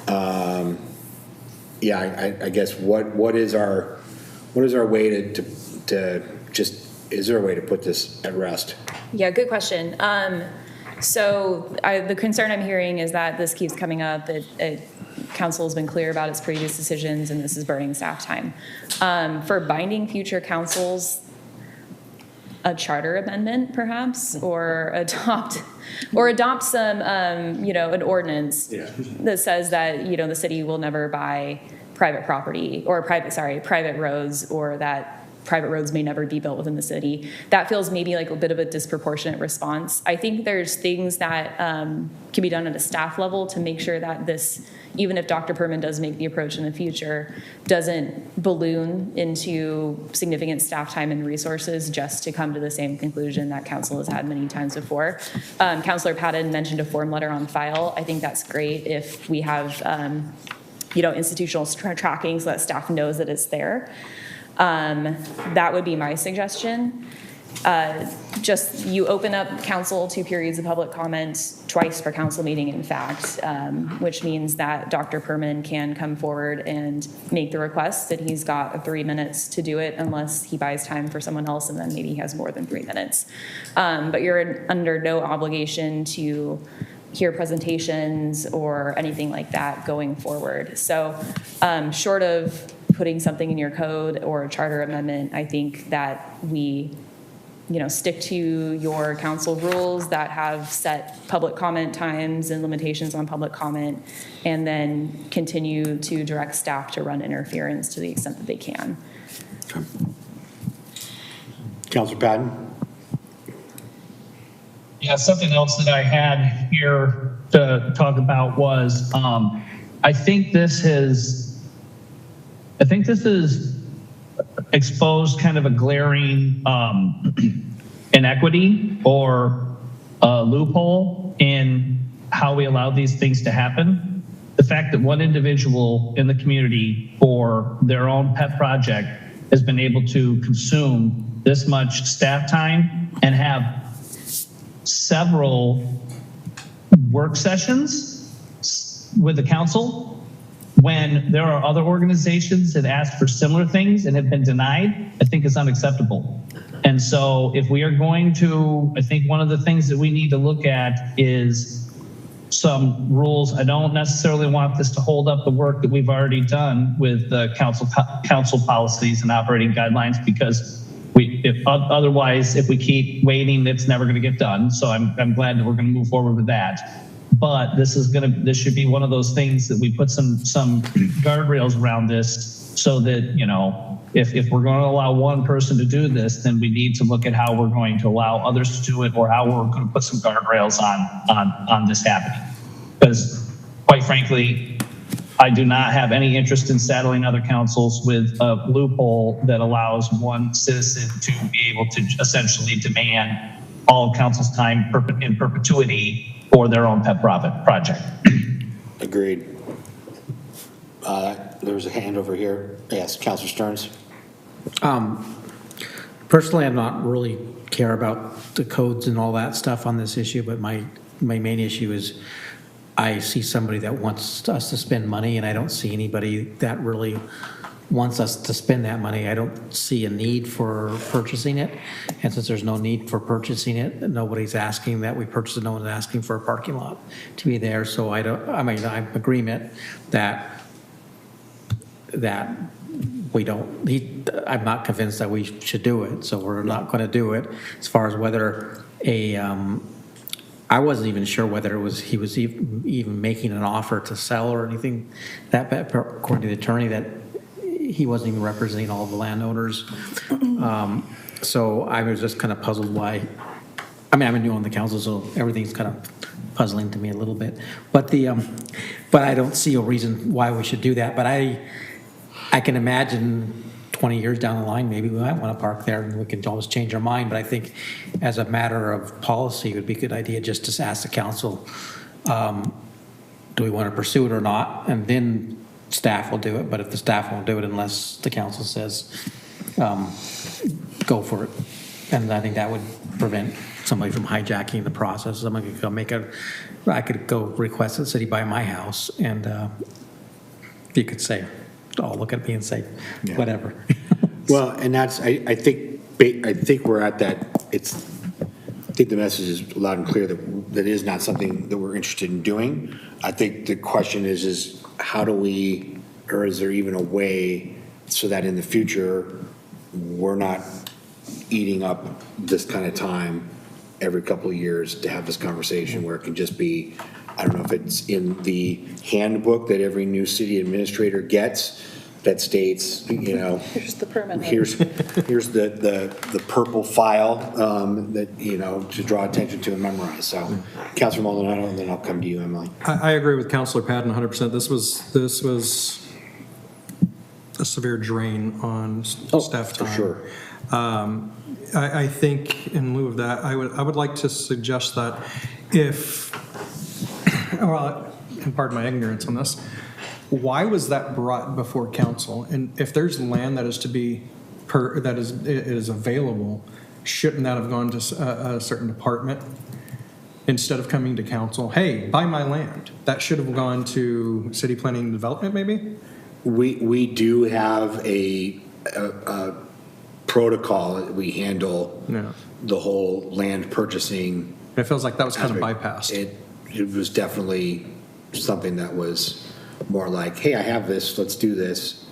I guess what is our way to just, is there a way to put this at rest? Yeah, good question. So the concern I'm hearing is that this keeps coming up. Council has been clear about its previous decisions, and this is burning staff time. For binding future councils, a charter amendment, perhaps, or adopt some, an ordinance that says that the city will never buy private property or private roads, or that private roads may never be built within the city. That feels maybe like a bit of a disproportionate response. I think there's things that can be done at a staff level to make sure that this, even if Dr. Perman does make the approach in the future, doesn't balloon into significant staff time and resources just to come to the same conclusion that council has had many times before. Councilor Patton mentioned a form letter on file. I think that's great if we have institutional tracking so that staff knows that it's there. That would be my suggestion. just you open up council to periods of public comment twice per council meeting, in fact, which means that Dr. Perman can come forward and make the request, and he's got 3 minutes to do it unless he buys time for someone else, and then maybe he has more than 3 minutes. But you're under no obligation to hear presentations or anything like that going forward. So short of putting something in your code or a charter amendment, I think that we stick to your council rules that have set public comment times and limitations on public comment, and then continue to direct staff to run interference to the extent that they can. Okay. Councilor Patton? Yeah, something else that I had here to talk about was, I think this has exposed kind of a glaring inequity or a loophole in how we allow these things to happen. The fact that one individual in the community for their own pet project has been able to consume this much staff time and have several work sessions with the council when there are other organizations that asked for similar things and have been denied, I think is unacceptable. And so if we are going to, I think one of the things that we need to look at is some rules. I don't necessarily want this to hold up the work that we've already done with the council policies and operating guidelines, because otherwise, if we keep waiting, it's never going to get done. So I'm glad that we're going to move forward with that. But this should be one of those things that we put some guardrails around this, so that, if we're going to allow one person to do this, then we need to look at how we're going to allow others to do it, or how we're going to put some guardrails on this happening. Because quite frankly, I do not have any interest in saddling other councils with a loophole that allows one citizen to be able to essentially demand all council's time in perpetuity for their own pet project. Agreed. There was a hand over here. Yes, Councilor Stearns. Personally, I'm not really care about the codes and all that stuff on this issue, but my main issue is I see somebody that wants us to spend money, and I don't see anybody that really wants us to spend that money. I don't see a need for purchasing it. And since there's no need for purchasing it, nobody's asking that we purchase it. No one's asking for a parking lot to be there. So I'm in agreement that we don't need, I'm not convinced that we should do it. So we're not going to do it. As far as whether I wasn't even sure whether he was even making an offer to sell or anything. That, according to the attorney, that he wasn't even representing all of the landowners. So I was just kind of puzzled why. I've been new on the council, so everything's kind of puzzling to me a little bit. But but I don't see a reason why we should do that. But I can imagine 20 years down the line, maybe we might want to park there, and we can always change our mind. But I think as a matter of policy, it would be a good idea just to ask the council, do we want to pursue it or not? And then staff will do it. But if the staff won't do it unless the council says, go for it. And I think that would prevent somebody from hijacking the process. Somebody could go I could go request the city buy my house, and you could say, oh, look at me and say, whatever. Well, and that's, I think we're at that, I think the message is loud and clear that is not something that we're interested in doing. I think the question is how do we, or is there even a way so that in the future, we're not eating up this kind of time every couple of years to have this conversation, where it can just be, I don't know if it's in the handbook that every new city administrator gets that states, Here's the permit. here's the purple file that, to draw attention to and memorize. So Councilor Maldonado, and then I'll come to you, Emily. I agree with Councilor Patton 100%. This was a severe drain on staff time. For sure. I think in lieu of that, I would like to suggest that if, well, and pardon my ignorance on this, why was that brought before council? And if there's land that is to be it is available, shouldn't that have gone to a certain department instead of coming to council? Hey, buy my land. That should have gone to city planning and development, maybe? We do have a protocol that we handle the whole land purchasing. It feels like that was kind of aspect. bypassed. It was definitely something that was more like, hey, I have this, let's do this,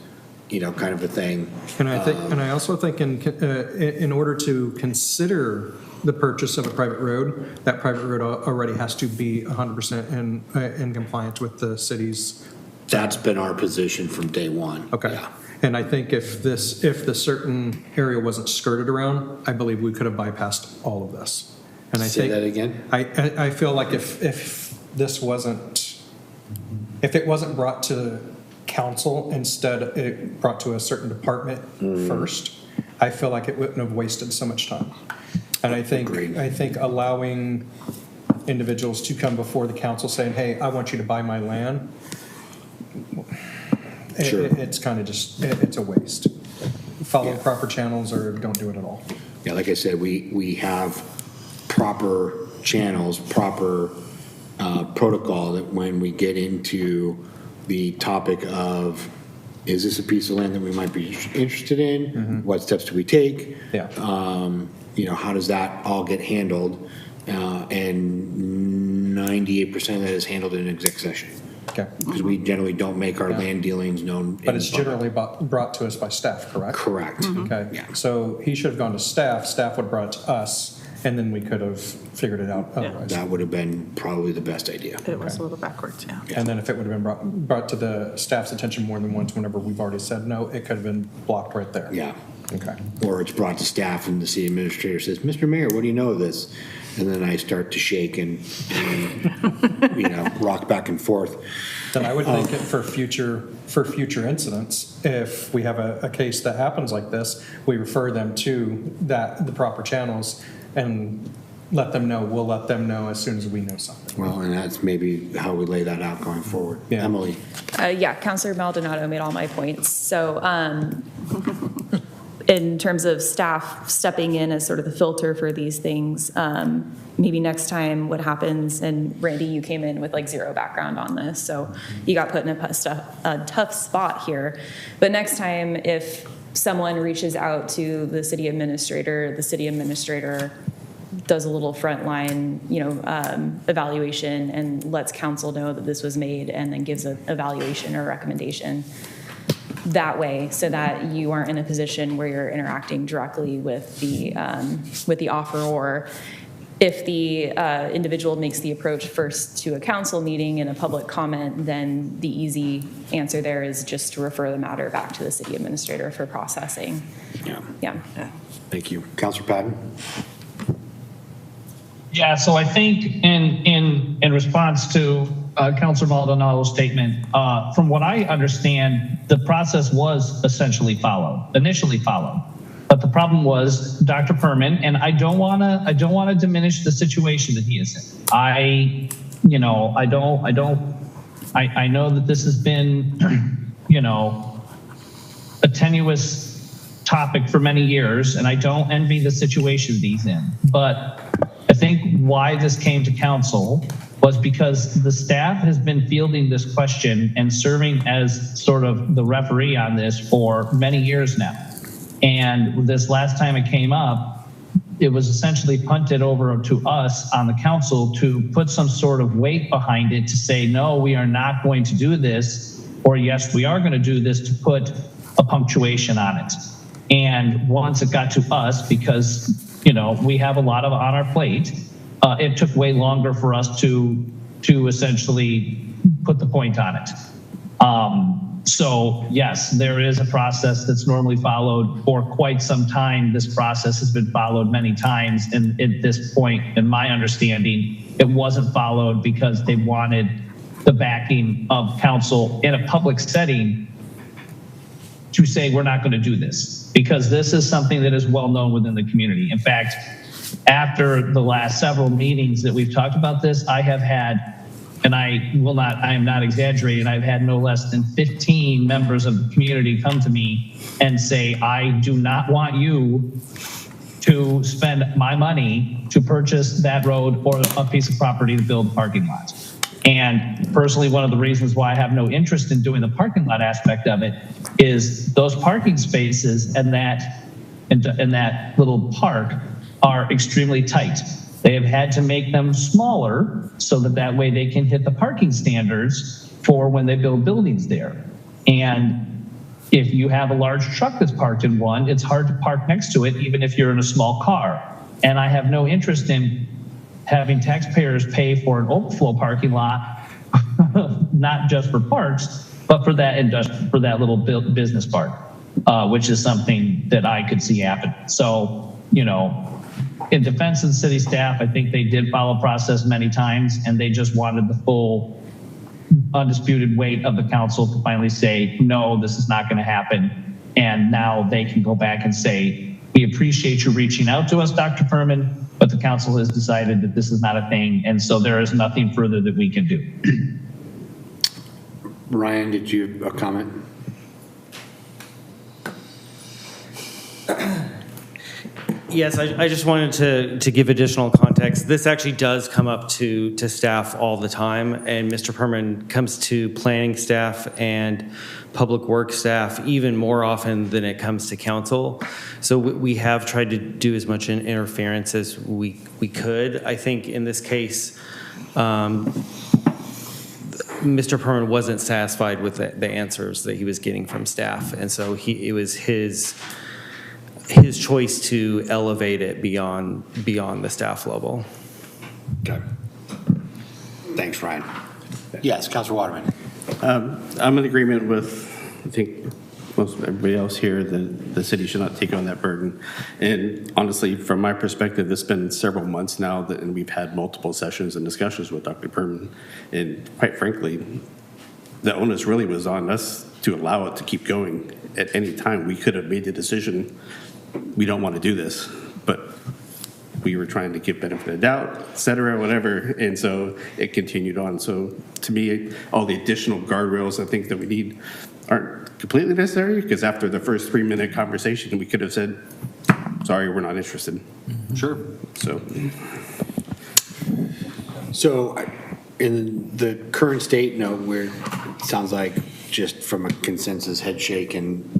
kind of a thing. And I also think in order to consider the purchase of a private road, that private road already has to be 100% in compliance with the city's. That's been our position from day one. Okay. Yeah. And I think if the certain area wasn't skirted around, I believe we could have bypassed all of this. And I Say think that again? I feel like if it wasn't brought to council, instead it brought to a certain department first, I feel like it wouldn't have wasted so much time. And I think allowing individuals to come before the council saying, hey, I want you to buy my land, it's kind of just, it's a waste. Follow proper channels or don't do it at all. Yeah, like I said, we have proper channels, proper protocol that when we get into the topic of, is this a piece of land that we might be interested in? Mm-hmm. What steps do we take? Yeah. How does that all get handled? And 98% of that is handled in exec session. Okay. Because we generally don't make our land dealings known. But it's generally brought to us by staff, correct? Correct. Okay. Yeah. So he should have gone to staff, staff would have brought it to us, and then we could have figured it out otherwise. That would have been probably the best idea. It was a little backwards, yeah. And then if it would have been brought to the staff's attention more than once, whenever we've already said no, it could have been blocked right there. Yeah. Okay. Or it's brought to staff and the city administrator says, Mr. Mayor, what do you know of this? And then I start to shake and rock back and forth. Then I would think it for future incidents, if we have a case that happens like this, we refer them to the proper channels and let them know. We'll let them know as soon as we know something. Well, and that's maybe how we lay that out going forward. Yeah. Emily. Councilor Maldonado made all my points. So in terms of staff stepping in as sort of the filter for these things, maybe next time what happens, and Randy, you came in with like zero background on this, so you got put in a tough spot here. But next time, if someone reaches out to the city administrator does a little frontline, evaluation and lets council know that this was made and then gives an evaluation or recommendation that way, so that you aren't in a position where you're interacting directly with the offeror. If the individual makes the approach first to a council meeting and a public comment, then the easy answer there is just to refer the matter back to the city administrator for processing. Yeah. Thank you. Councilor Patton? Yeah, so I think in response to Councilor Maldonado's statement, from what I understand, the process was initially followed. But the problem was Dr. Perman, and I don't want to diminish the situation that he is in. I know that this has been, a tenuous topic for many years, and I don't envy the situation that he's in. But I think why this came to council was because the staff has been fielding this question and serving as sort of the referee on this for many years now. And this last time it came up, it was essentially punted over to us on the council to put some sort of weight behind it to say, no, we are not going to do this, or yes, we are going to do this, to put a punctuation on it. And once it got to us, because we have a lot on our plate, it took way longer for us to essentially put the point on it. So yes, there is a process that's normally followed for quite some time. This process has been followed many times. And at this point, in my understanding, it wasn't followed because they wanted the backing of council in a public setting to say, we're not going to do this, because this is something that is well known within the community. In fact, after the last several meetings that we've talked about this, I have had, and I am not exaggerating, I've had no less than 15 members of the community come to me and say, I do not want you to spend my money to purchase that road or a piece of property to build parking lots. And personally, one of the reasons why I have no interest in doing the parking lot aspect of it is those parking spaces and that little park are extremely tight. They have had to make them smaller so that way they can hit the parking standards for when they build buildings there. And if you have a large truck that's parked in one, it's hard to park next to it, even if you're in a small car. And I have no interest in having taxpayers pay for an overflow parking lot, not just for parks, but for that little business park, which is something that I could see happen. So, in defense of the city staff, I think they did follow process many times, and they just wanted the full undisputed weight of the council to finally say, no, this is not going to happen. And now they can go back and say, we appreciate you reaching out to us, Dr. Furman, but the council has decided that this is not a thing. And so there is nothing further that we can do. Ryan, did you have a comment? Yes, I just wanted to give additional context. This actually does come up to staff all the time, and Mr. Perman comes to planning staff and public works staff even more often than it comes to council. So we have tried to do as much interference as we could. I think in this case, Mr. Perman wasn't satisfied with the answers that he was getting from staff, and so it was his choice to elevate it beyond the staff level. Okay. Thanks, Ryan. Yes, Councilor Waterman. I'm in agreement with, I think, most everybody else here that the city should not take on that burden. And honestly, from my perspective, it's been several months now and we've had multiple sessions and discussions with Dr. Perman. And quite frankly, the onus really was on us to allow it to keep going. At any time, we could have made the decision, we don't want to do this, but we were trying to give benefit of the doubt, et cetera, whatever. And so it continued on. So to me, all the additional guardrails I think that we need aren't completely necessary, because after the first 3-minute conversation, we could have said, sorry, we're not interested. Sure. So in the current state, no, it sounds like just from a consensus head shake and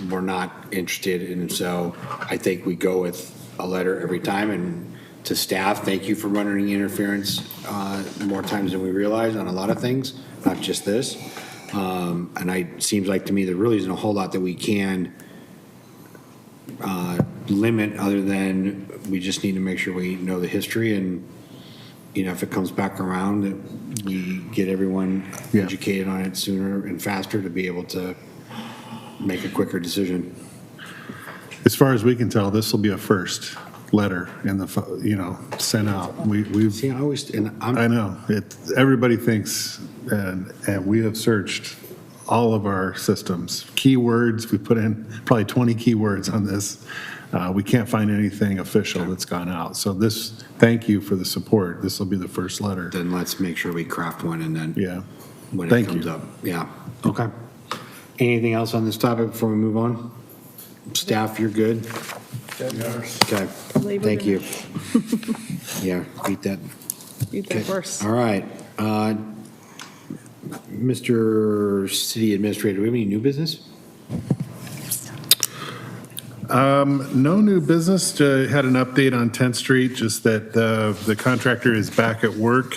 we're not interested. And so I think we go with a letter every time. And to staff, thank you for running interference more times than we realize on a lot of things, not just this. And it seems like to me there really isn't a whole lot that we can limit other than we just need to make sure we know the history, and if it comes back around, that we get everyone educated on it sooner and faster to be able to make a quicker decision. As far as we can tell, this will be a first letter in the, sent out. I know, everybody thinks, and we have searched all of our systems. Keywords, we put in probably 20 keywords on this. We can't find anything official that's gone out. So thank you for the support. This will be the first letter. Then let's make sure we craft one and then when it Thank comes you. up. Yeah, okay. Anything else on this topic before we move on? Staff, you're good? Okay, thank you. Yeah, beat that. Beat that horse. All right. Mr. City Administrator, do we have any new business? No new business. Had an update on 10th Street, just that the contractor is back at work.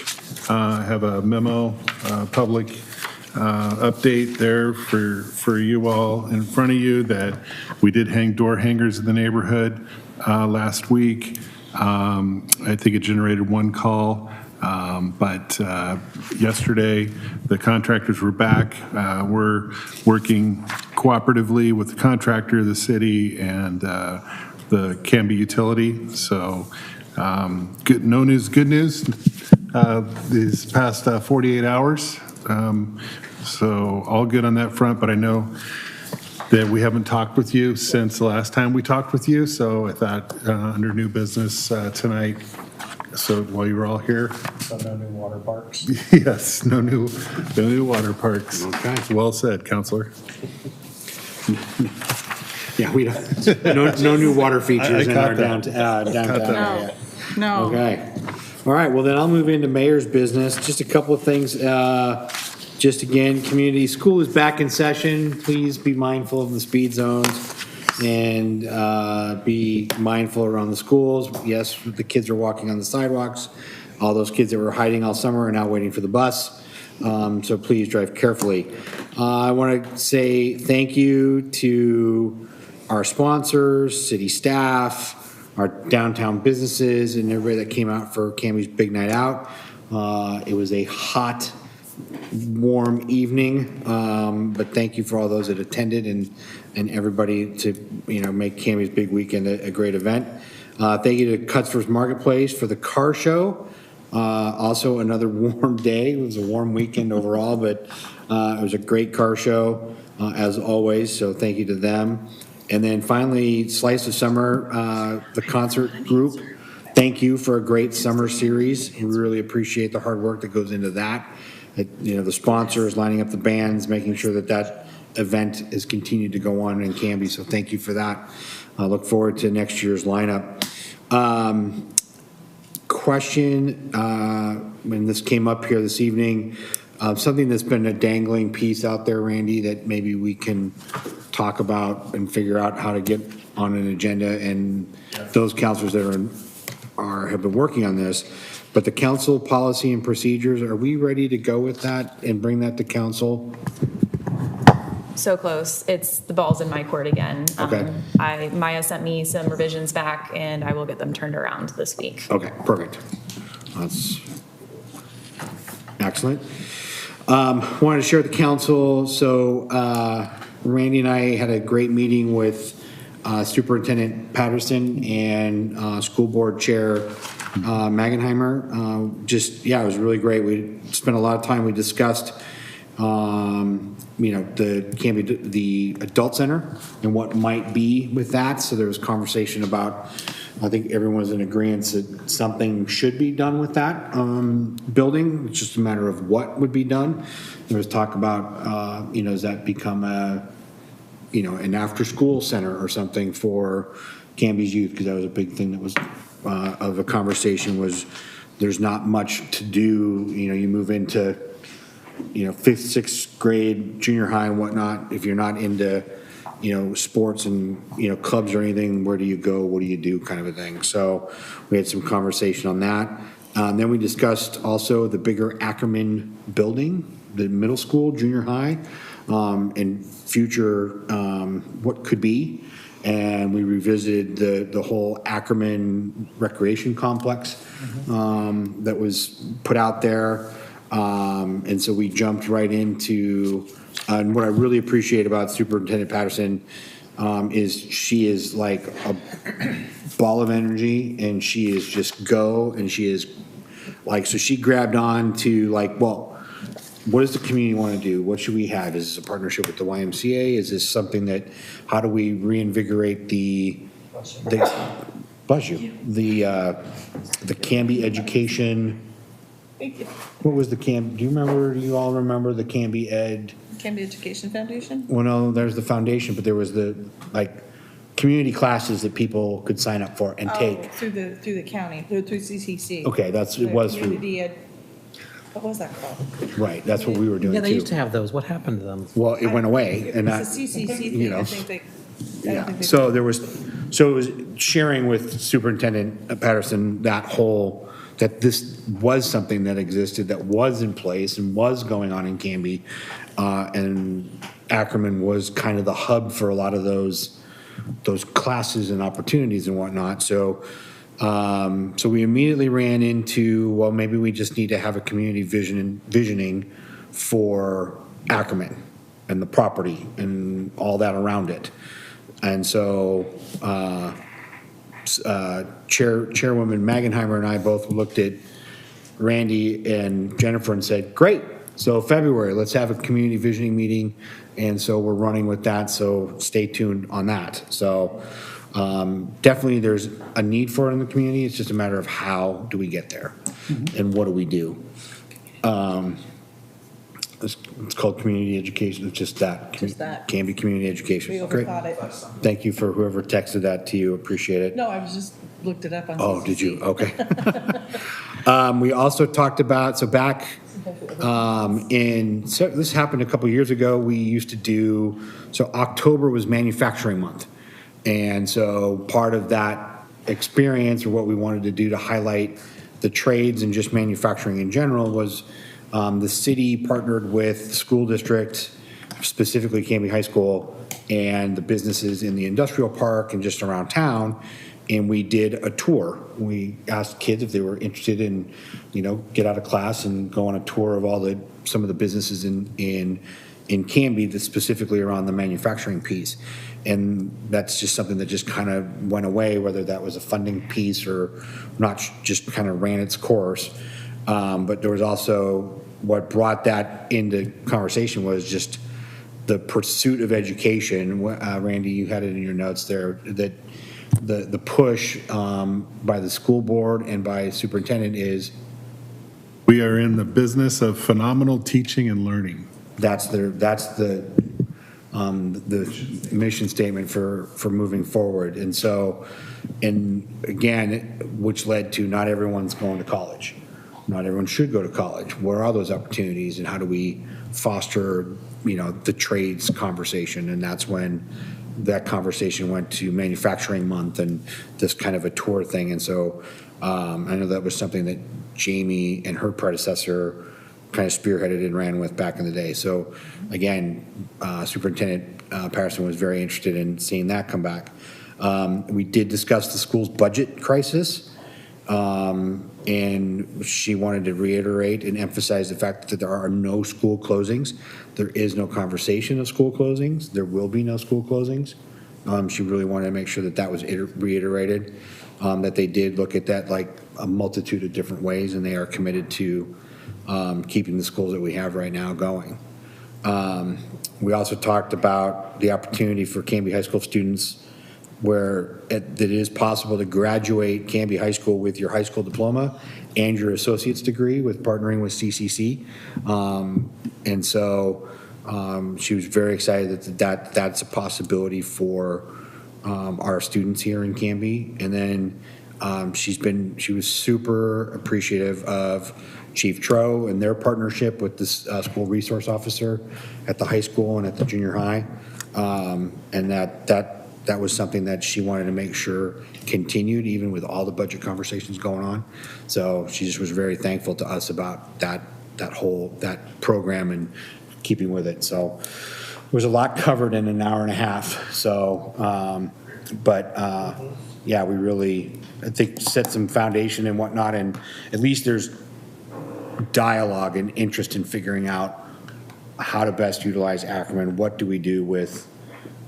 I have a memo, public update there for you all in front of you, that we did hang door hangers in the neighborhood last week. I think it generated one call. But yesterday, the contractors were back. We're working cooperatively with the contractor, the city, and the Canby utility. So good, no news, good news these past 48 hours. So all good on that front, but I know that we haven't talked with you since the last time we talked with you. So I thought under new business tonight, so while you were all here. So no new water parks? Yes, no new water parks. Okay. Well said, Counselor. Yeah, we don't, no new water features I in our caught that. downtown area. No. Okay. All right, well then I'll move into mayor's business. Just a couple of things. Just again, community school is back in session. Please be mindful of the speed zones and be mindful around the schools. Yes, the kids are walking on the sidewalks. All those kids that were hiding all summer are now waiting for the bus. So please drive carefully. I want to say thank you to our sponsors, city staff, our downtown businesses, and everybody that came out for Canby's Big Night Out. It was a hot, warm evening, but thank you for all those that attended and everybody to make Canby's Big Weekend a great event. Thank you to Cutsford's Marketplace for the car show. Also another warm day. It was a warm weekend overall, but it was a great car show as always. So thank you to them. And then finally, Slice of Summer, the concert group. Thank you for a great summer series. We really appreciate the hard work that goes into that. The sponsors, lining up the bands, making sure that event has continued to go on in Canby. So thank you for that. I look forward to next year's lineup. Question, when this came up here this evening, something that's been a dangling piece out there, Randy, that maybe we can talk about and figure out how to get on an agenda, and those counselors that have been working on this. But the council policy and procedures, are we ready to go with that and bring that to council? So close. The ball's in my court again. Okay. Maya sent me some revisions back, and I will get them turned around this week. Okay, perfect. That's excellent. Wanted to share with the council, so Randy and I had a great meeting with Superintendent Patterson and School Board Chair Magenheimer. It was really great. We spent a lot of time, we discussed the adult center and what might be with that. So there was conversation about, I think everyone was in agreement that something should be done with that building. It's just a matter of what would be done. There was talk about, does that become an after-school center or something for Canby's youth? Because that was a big thing that was of a conversation was there's not much to do. You move into 5th, 6th grade, junior high and whatnot. If you're not into, sports and, clubs or anything, where do you go? What do you do kind of a thing? So we had some conversation on that. Then we discussed also the bigger Ackerman building, the middle school, junior high, and future, what could be. And we revisited the whole Ackerman recreation complex that was put out there. And so we jumped right into, and what I really appreciate about Superintendent Patterson is she is like a ball of energy, and she is just go, and she is like, so she grabbed on to like, well, what does the community want to do? What should we have? Is this a partnership with the YMCA? Is this something that, how do we reinvigorate the Canby education? What was the Canby? Do you all remember the Canby Ed? Canby Education Foundation? Well, no, there's the foundation, but there was the community classes that people could sign up for and take. Through the county, through CCC. Okay, it was through. What was that called? Right, that's what we were doing Yeah, they too. used to have those. What happened to them? Well, it went away, and that, It's a CCC thing, I think they. Yeah, so it was sharing with Superintendent Patterson that this was something that existed, that was in place and was going on in Canby, and Ackerman was kind of the hub for a lot of those classes and opportunities and whatnot. So we immediately ran into, well, maybe we just need to have a community visioning for Ackerman and the property and all that around it. And so Chairwoman Magenheimer and I both looked at Randy and Jennifer and said, great, so February, let's have a community visioning meeting. And so we're running with that, so stay tuned on that. So definitely there's a need for it in the community. It's just a matter of how do we get there and what do we do. It's called community education, it's just that. Just that. Canby Community Education. We Great. overthought it. Thank you for whoever texted that to you, appreciate it. No, I was just looked it up on. Oh, CCC. did you? Okay. We also talked about, so back so this happened a couple years ago, we used to do, so October was manufacturing month. And so part of that experience, or what we wanted to do to highlight the trades and just manufacturing in general, was the city partnered with the school district, specifically Canby High School, and the businesses in the industrial park and just around town. And we did a tour. We asked kids if they were interested in, get out of class and go on a tour of some of the businesses in Canby, that specifically around the manufacturing piece. And that's just something that just kind of went away, whether that was a funding piece or not, just kind of ran its course. But there was also, what brought that into conversation was just the pursuit of education. Randy, you had it in your notes there, that the push by the school board and by superintendent is, we are in the business of phenomenal teaching and learning. that's the mission statement for moving forward. And so, and again, which led to not everyone's going to college. Not everyone should go to college. Where are those opportunities, and how do we foster, the trades conversation? And that's when that conversation went to manufacturing month and this kind of a tour thing. And so I know that was something that Jamie and her predecessor kind of spearheaded and ran with back in the day. So again, Superintendent Patterson was very interested in seeing that come back. We did discuss the school's budget crisis. And she wanted to reiterate and emphasize the fact that there are no school closings. There is no conversation of school closings. There will be no school closings. She really wanted to make sure that was reiterated, that they did look at that like a multitude of different ways, and they are committed to keeping the schools that we have right now going. We also talked about the opportunity for Canby High School students where it is possible to graduate Canby High School with your high school diploma and your associate's degree with partnering with CCC. And so she was very excited that's a possibility for our students here in Canby. And then she was super appreciative of Chief Tro and their partnership with the school resource officer at the high school and at the junior high. And that was something that she wanted to make sure continued, even with all the budget conversations going on. So she just was very thankful to us about that program and keeping with it. So there was a lot covered in an hour and a half. So, yeah, we really, I think, set some foundation and whatnot, and at least there's dialogue and interest in figuring out how to best utilize Ackerman. What do we do with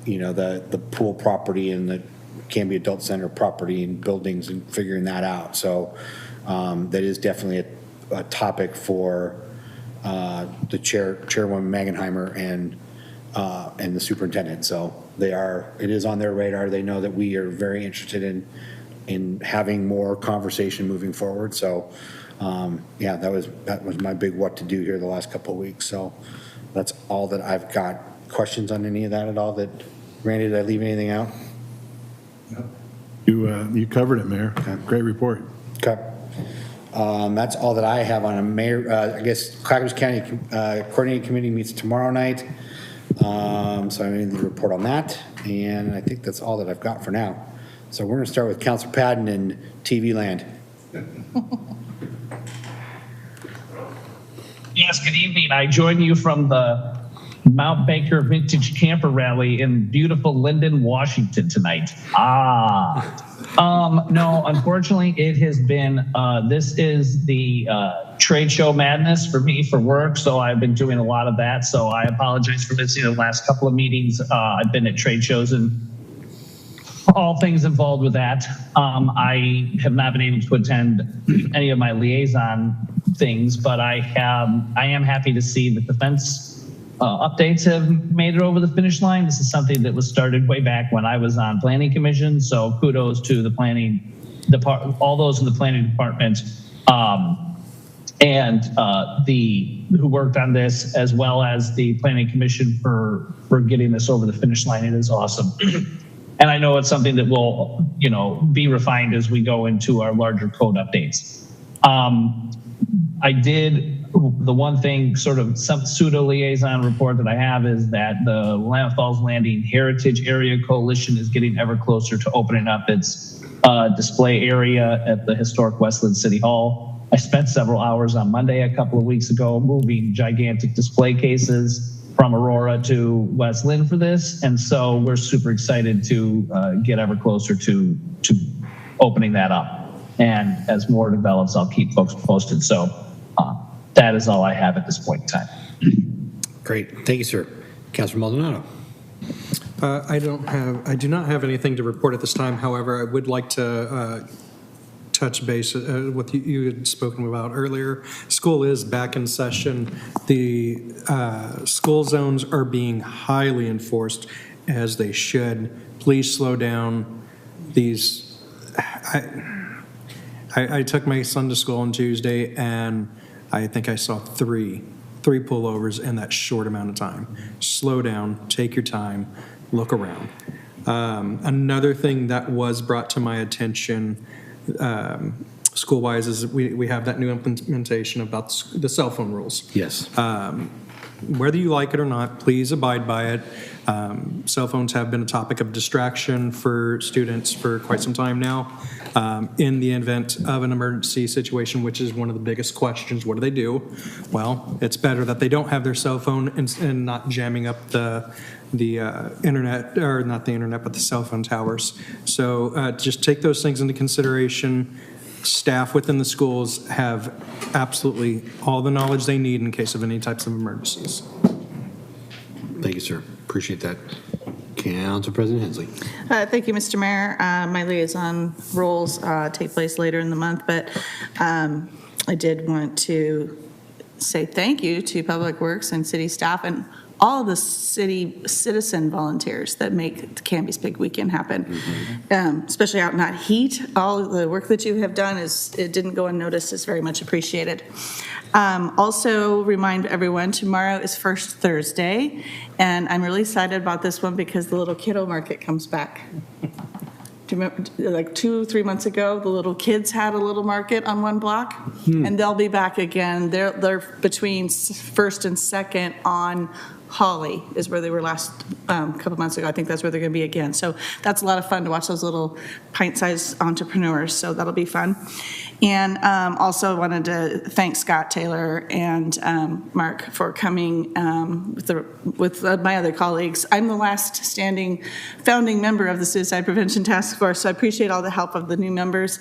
the pool property and the Canby Adult Center property and buildings, and figuring that out. So that is definitely a topic for the chairwoman Magenheimer and the superintendent. So it is on their radar. They know that we are very interested in having more conversation moving forward. So yeah, that was my big what to do here the last couple of weeks. So that's all that I've got. Questions on any of that at all? Randy, did I leave anything out? No. You covered it, Mayor. Okay. Great report. Okay. That's all that I have on a mayor. I guess Clackamas County Coordinating Committee meets tomorrow night. So I need to report on that. And I think that's all that I've got for now. So we're going to start with Councilor Padden in TV land. Yes, good evening. I join you from the Mount Baker Vintage Camper Rally in beautiful Linden, Washington tonight. No, unfortunately, it has been, this is the trade show madness for me for work, so I've been doing a lot of that, so I apologize for missing the last couple of meetings. I've been at trade shows and all things involved with that. I have not been able to attend any of my liaison things, but I am happy to see that the fence updates have made it over the finish line. This is something that was started way back when I was on planning commission. So kudos to the planning department, all those in the planning department, and who worked on this, as well as the Planning Commission for getting this over the finish line. It is awesome. And I know it's something that will, be refined as we go into our larger code updates. I did, the one thing, sort of some pseudo liaison report that I have is that the Willamette Falls Landing Heritage Area Coalition is getting ever closer to opening up its display area at the historic Westland City Hall. I spent several hours on Monday a couple of weeks ago moving gigantic display cases from Aurora to West Lynn for this. And so we're super excited to get ever closer to opening that up. And as more develops, I'll keep folks posted. So that is all I have at this point in time. Great. Thank you, sir. Councilor Maldonado. I do not have anything to report at this time. However, I would like to touch base with what you had spoken about earlier. School is back in session. The school zones are being highly enforced, as they should. Please slow down. These, I took my son to school on Tuesday, and I think I saw three pullovers in that short amount of time. Slow down, take your time, look around. Another thing that was brought to my attention school-wise is we have that new implementation about the cell phone rules. Yes. Whether you like it or not, please abide by it. Cell phones have been a topic of distraction for students for quite some time now. In the event of an emergency situation, which is one of the biggest questions, what do they do? Well, it's better that they don't have their cell phone and not jamming up the internet, or not the internet, but the cell phone towers. So just take those things into consideration. Staff within the schools have absolutely all the knowledge they need in case of any types of emergencies. Thank you, sir. Appreciate that. Council President Hensley. Thank you, Mr. Mayor. My liaison roles take place later in the month, but I did want to say thank you to Public Works and city staff and all the city citizen volunteers that make Canby's Big Weekend happen, especially out in that heat. All of the work that you have done it didn't go unnoticed. It's very much appreciated. Also remind everyone, tomorrow is First Thursday, and I'm really excited about this one because the little kiddo market comes back. Do you remember, like 2-3 months ago, the little kids had a little market on one block, and they'll be back again. They're between first and second on Holly is where they were last couple months ago. I think that's where they're going to be again. So that's a lot of fun to watch those little pint-sized entrepreneurs. So that'll be fun. And also wanted to thank Scott Taylor and Mark for coming with my other colleagues. I'm the last standing founding member of the Suicide Prevention Task Force, so I appreciate all the help of the new members.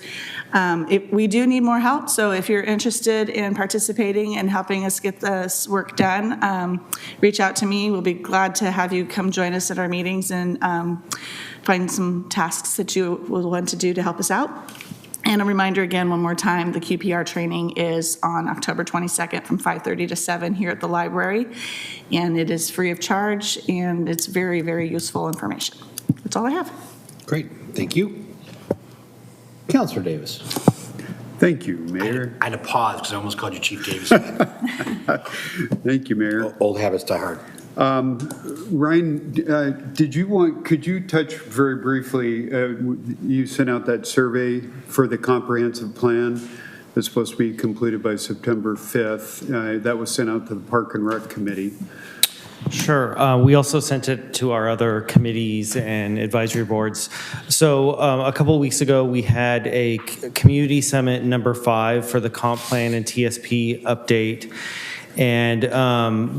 We do need more help, so if you're interested in participating and helping us get this work done, reach out to me. We'll be glad to have you come join us at our meetings and find some tasks that you will want to do to help us out. And a reminder again, one more time, the QPR training is on October 22nd from 5:30 to 7 here at the library. And it is free of charge, and it's very, very useful information. That's all I have. Great, thank you. Councilor Davis. Thank you, Mayor. I had to pause because I almost called you Chief Davis. Thank you, Mayor. Old habits die hard. Ryan, could you touch very briefly, you sent out that survey for the comprehensive plan that's supposed to be completed by September 5th. That was sent out to the Park and Rec Committee. Sure. We also sent it to our other committees and advisory boards. So a couple of weeks ago, we had a community summit number 5 for the comp plan and TSP update. And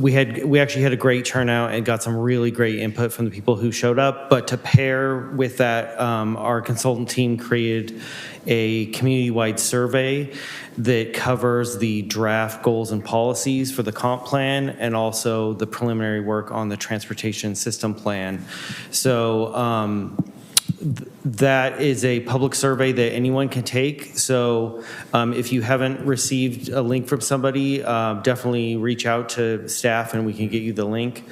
we actually had a great turnout and got some really great input from the people who showed up. But to pair with that, our consultant team created a community-wide survey that covers the draft goals and policies for the comp plan and also the preliminary work on the transportation system plan. So that is a public survey that anyone can take. So if you haven't received a link from somebody, definitely reach out to staff and we can get you the link.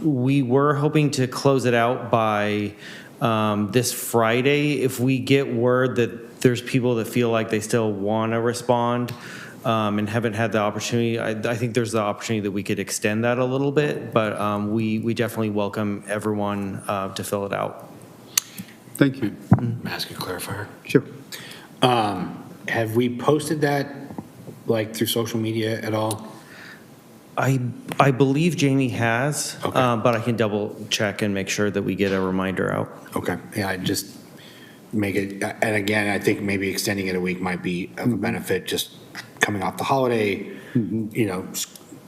We were hoping to close it out by this Friday. If we get word that there's people that feel like they still want to respond, and haven't had the opportunity. I think there's the opportunity that we could extend that a little bit, but we definitely welcome everyone to fill it out. Thank you. May I ask a clarifier? Sure. Have we posted that, like, through social media at all? I believe Jamie has, but I can double check and make sure that we get a reminder out. Okay, yeah, I just make it, and again, I think maybe extending it a week might be of a benefit, just coming off the holiday, you know,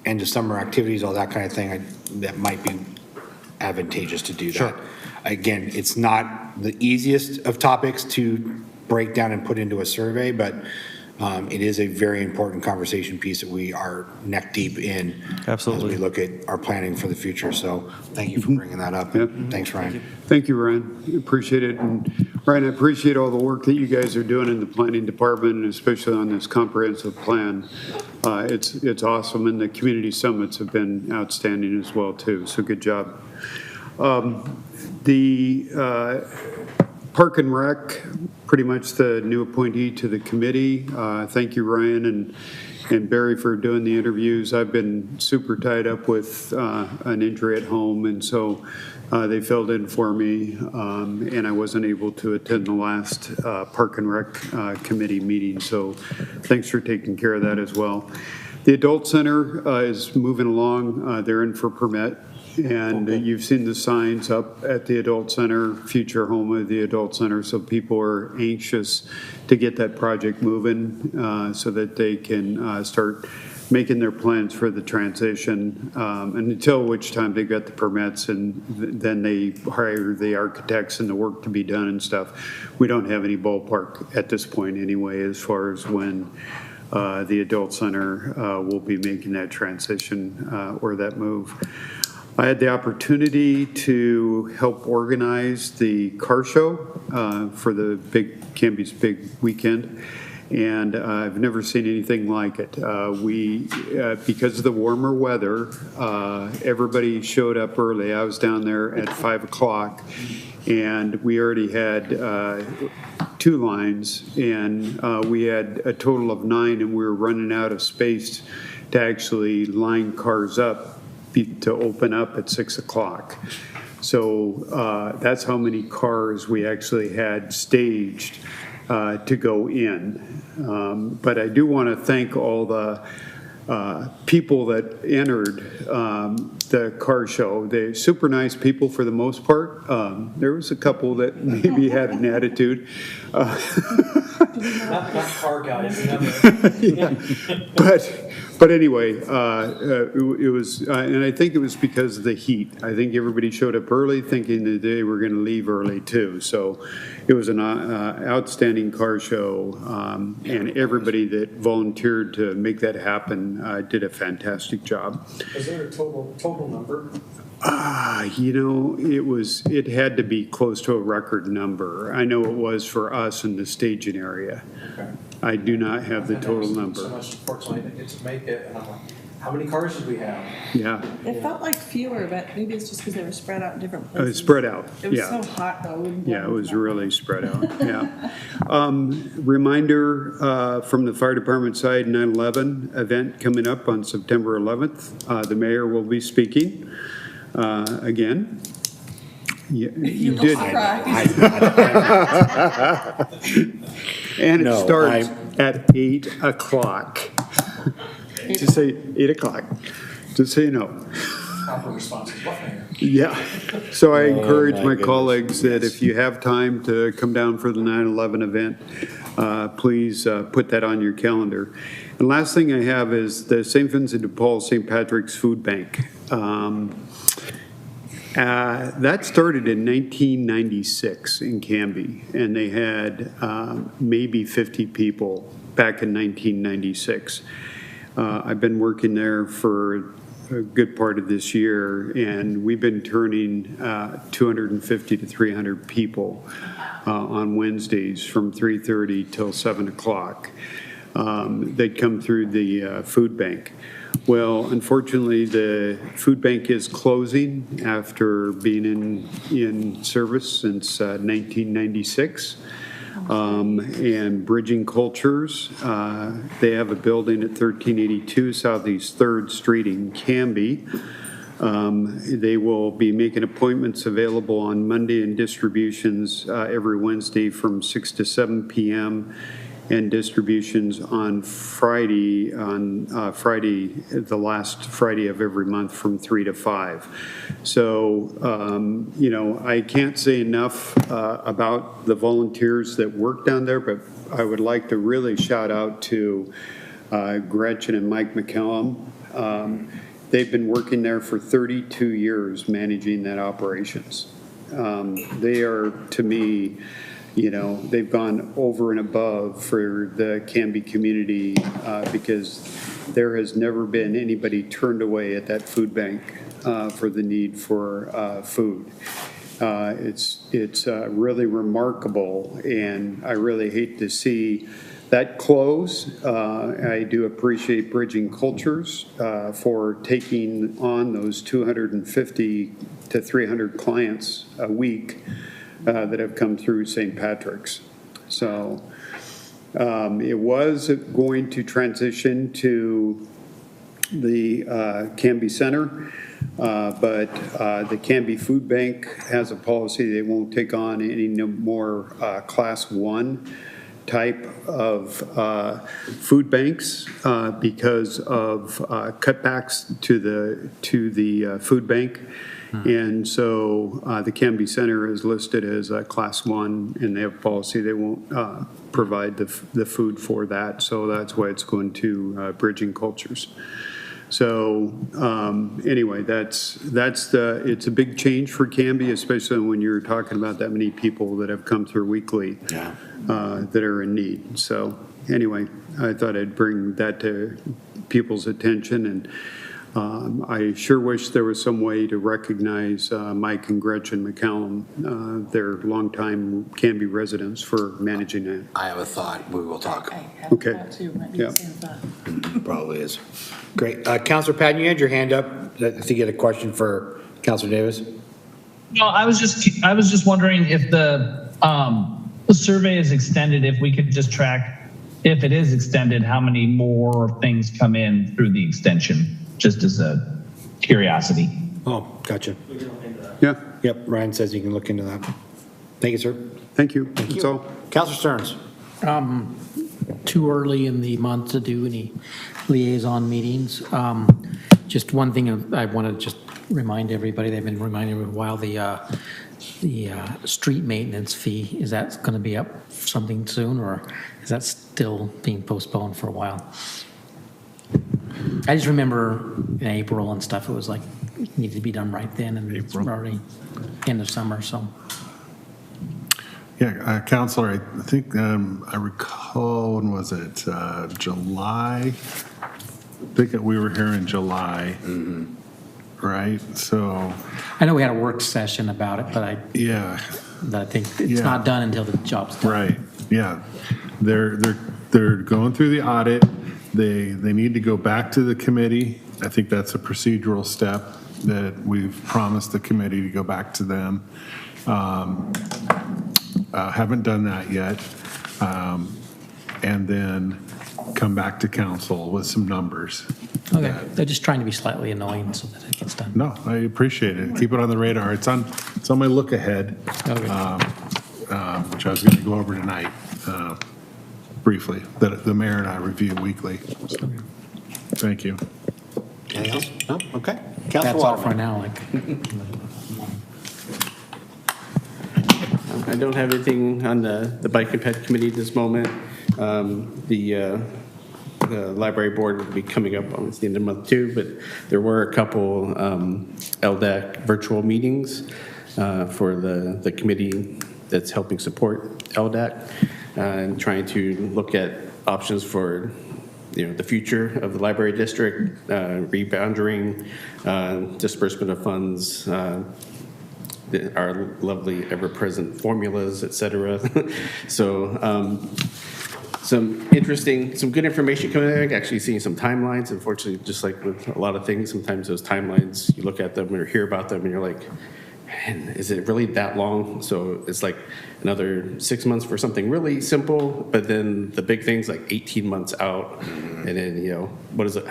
end of summer activities, all that kind of thing, that might be advantageous to do that. Again, it's not the easiest of topics to break down and put into a survey, but it is a very important conversation piece that we are neck deep in. Absolutely. As we look at our planning for the future. So thank you for bringing that up. Thanks, Ryan. Thank you, Ryan. Appreciate it. And Ryan, I appreciate all the work that you guys are doing in the planning department, and especially on this comprehensive plan. It's awesome, and the community summits have been outstanding as well, too. So good job. The Park and Rec, pretty much the new appointee to the committee. Thank you, Ryan and Barry, for doing the interviews. I've been super tied up with an injury at home, and so they filled in for me, and I wasn't able to attend the last Park and Rec committee meeting, so thanks for taking care of that as well. The Adult Center is moving along. They're in for permit. And you've seen the signs up at the Adult Center, future home of the Adult Center, so people are anxious to get that project moving so that they can start making their plans for the transition, and until which time they got the permits, and then they hire the architects and the work to be done and stuff. We don't have any ballpark at this point anyway as far as when the Adult Center will be making that transition or that move. I had the opportunity to help organize the car show for the Canby's big weekend, and I've never seen anything like it. Because of the warmer weather, everybody showed up early. I was down there at 5 o'clock, and we already had 2 lines, and we had a total of 9, and we were running out of space to actually line cars up to open up at 6 o'clock. So that's how many cars we actually had staged to go in. But I do want to thank all the people that entered the car show. They're super nice people for the most part. There was a couple that maybe had an attitude. Not car guys. Yeah. But anyway, it was, and I think it was because of the heat. I think everybody showed up early thinking that they were going to leave early too. So it was an outstanding car show, and everybody that volunteered to make that happen did a fantastic job. Is there a total number? You know, it had to be close to a record number. I know it was for us in the staging area. Okay. I do not have the total number. So much, unfortunately, I didn't get to make it, and I'm like, how many cars did we have? Yeah. It felt like fewer, but maybe it's just because they were spread out in different places. Spread out, It was yeah. so hot, though. Yeah, it was really spread out, yeah. Reminder from the fire department side, 9/11 event coming up on September 11th. The mayor will be speaking again. You did. And it starts at 8 o'clock. Just say 8 o'clock, just so you know. Proper response is what, Mayor? Yeah, so I encourage my colleagues that if you have time to come down for the 9/11 event, please put that on your calendar. And last thing I have is the St. Vincent de Paul St. Patrick's Food Bank. That started in 1996 in Canby, and they had maybe 50 people back in 1996. I've been working there for a good part of this year, and we've been turning 250 to 300 people on Wednesdays from 3:30 till 7 o'clock. They'd come through the food bank. Well, unfortunately, the food bank is closing after being in service since 1996. and Bridging Cultures. They have a building at 1382 Southeast 3rd Street in Canby. They will be making appointments available on Monday and distributions every Wednesday from 6 to 7 p.m. and distributions on Friday, the last Friday of every month from 3 to 5. So, I can't say enough about the volunteers that work down there, but I would like to really shout out to Gretchen and Mike McCallum. They've been working there for 32 years managing that operations. They are, to me, they've gone over and above for the Canby community because there has never been anybody turned away at that food bank for the need for food. It's really remarkable, and I really hate to see that close. I do appreciate Bridging Cultures for taking on those 250 to 300 clients a week that have come through St. Patrick's. So it was going to transition to the Canby Center, but the Canby Food Bank has a policy they won't take on any more Class 1 type of food banks because of cutbacks to the food bank. And so the Canby Center is listed as a Class 1, and they have a policy they won't provide the food for that. So that's why it's going to Bridging Cultures. So anyway, it's a big change for Canby, especially when you're talking about that many people that have come through weekly that are in need. So anyway, I thought I'd bring that to people's attention, and I sure wish there was some way to recognize Mike and Gretchen McCallum, their longtime Canby residents, for managing that. I have a thought. We will talk. Okay. Yeah. Probably is. Great. Counselor Patton, you had your hand up. I think you had a question for Counselor Davis. No, I was just wondering if the survey is extended, if we could just track, if it is extended, how many more things come in through the extension, just as a curiosity. Oh, gotcha. Yeah. Yep. Ryan says you can look into that. Thank you, sir. Thank you. That's all. Counselor Stearns. Too early in the month to do any liaison meetings. Just one thing I want to just remind everybody, they've been reminding me for a while, the street maintenance fee, is that going to be up something soon, or is that still being postponed for a while? I just remember in April and stuff, it was like, it needed to be done right then, and it's already end of summer, so. Yeah, Counselor, I think I recall, when was it? July? I think we were here in July, right? So I know we had a work session about it, but I think it's not done until the job's done. Right. Yeah, they're going through the audit. They need to go back to the committee. I think that's a procedural step that we've promised the committee to go back to them. Haven't done that yet. And then come back to council with some numbers. Okay, they're just trying to be slightly annoying so that it gets done. No, I appreciate it. Keep it on the radar. It's on my look ahead, which I was going to go over tonight briefly, that the mayor and I review weekly. So, thank you. Anything else? No? Okay. That's all for now. I don't have anything on the Bike and Ped Committee at this moment. The library board will be coming up on the end of the month too, but there were a couple LDAC virtual meetings for the committee that's helping support LDAC and trying to look at options for the future of the library district, rebounding, disbursement of funds, our lovely ever-present formulas, et cetera. So some good information coming out, actually seeing some timelines. Unfortunately, just like with a lot of things, sometimes those timelines, you look at them or hear about them and you're like, man, is it really that long? So it's like another 6 months for something really simple, but then the big thing's like 18 months out. And then, what is it?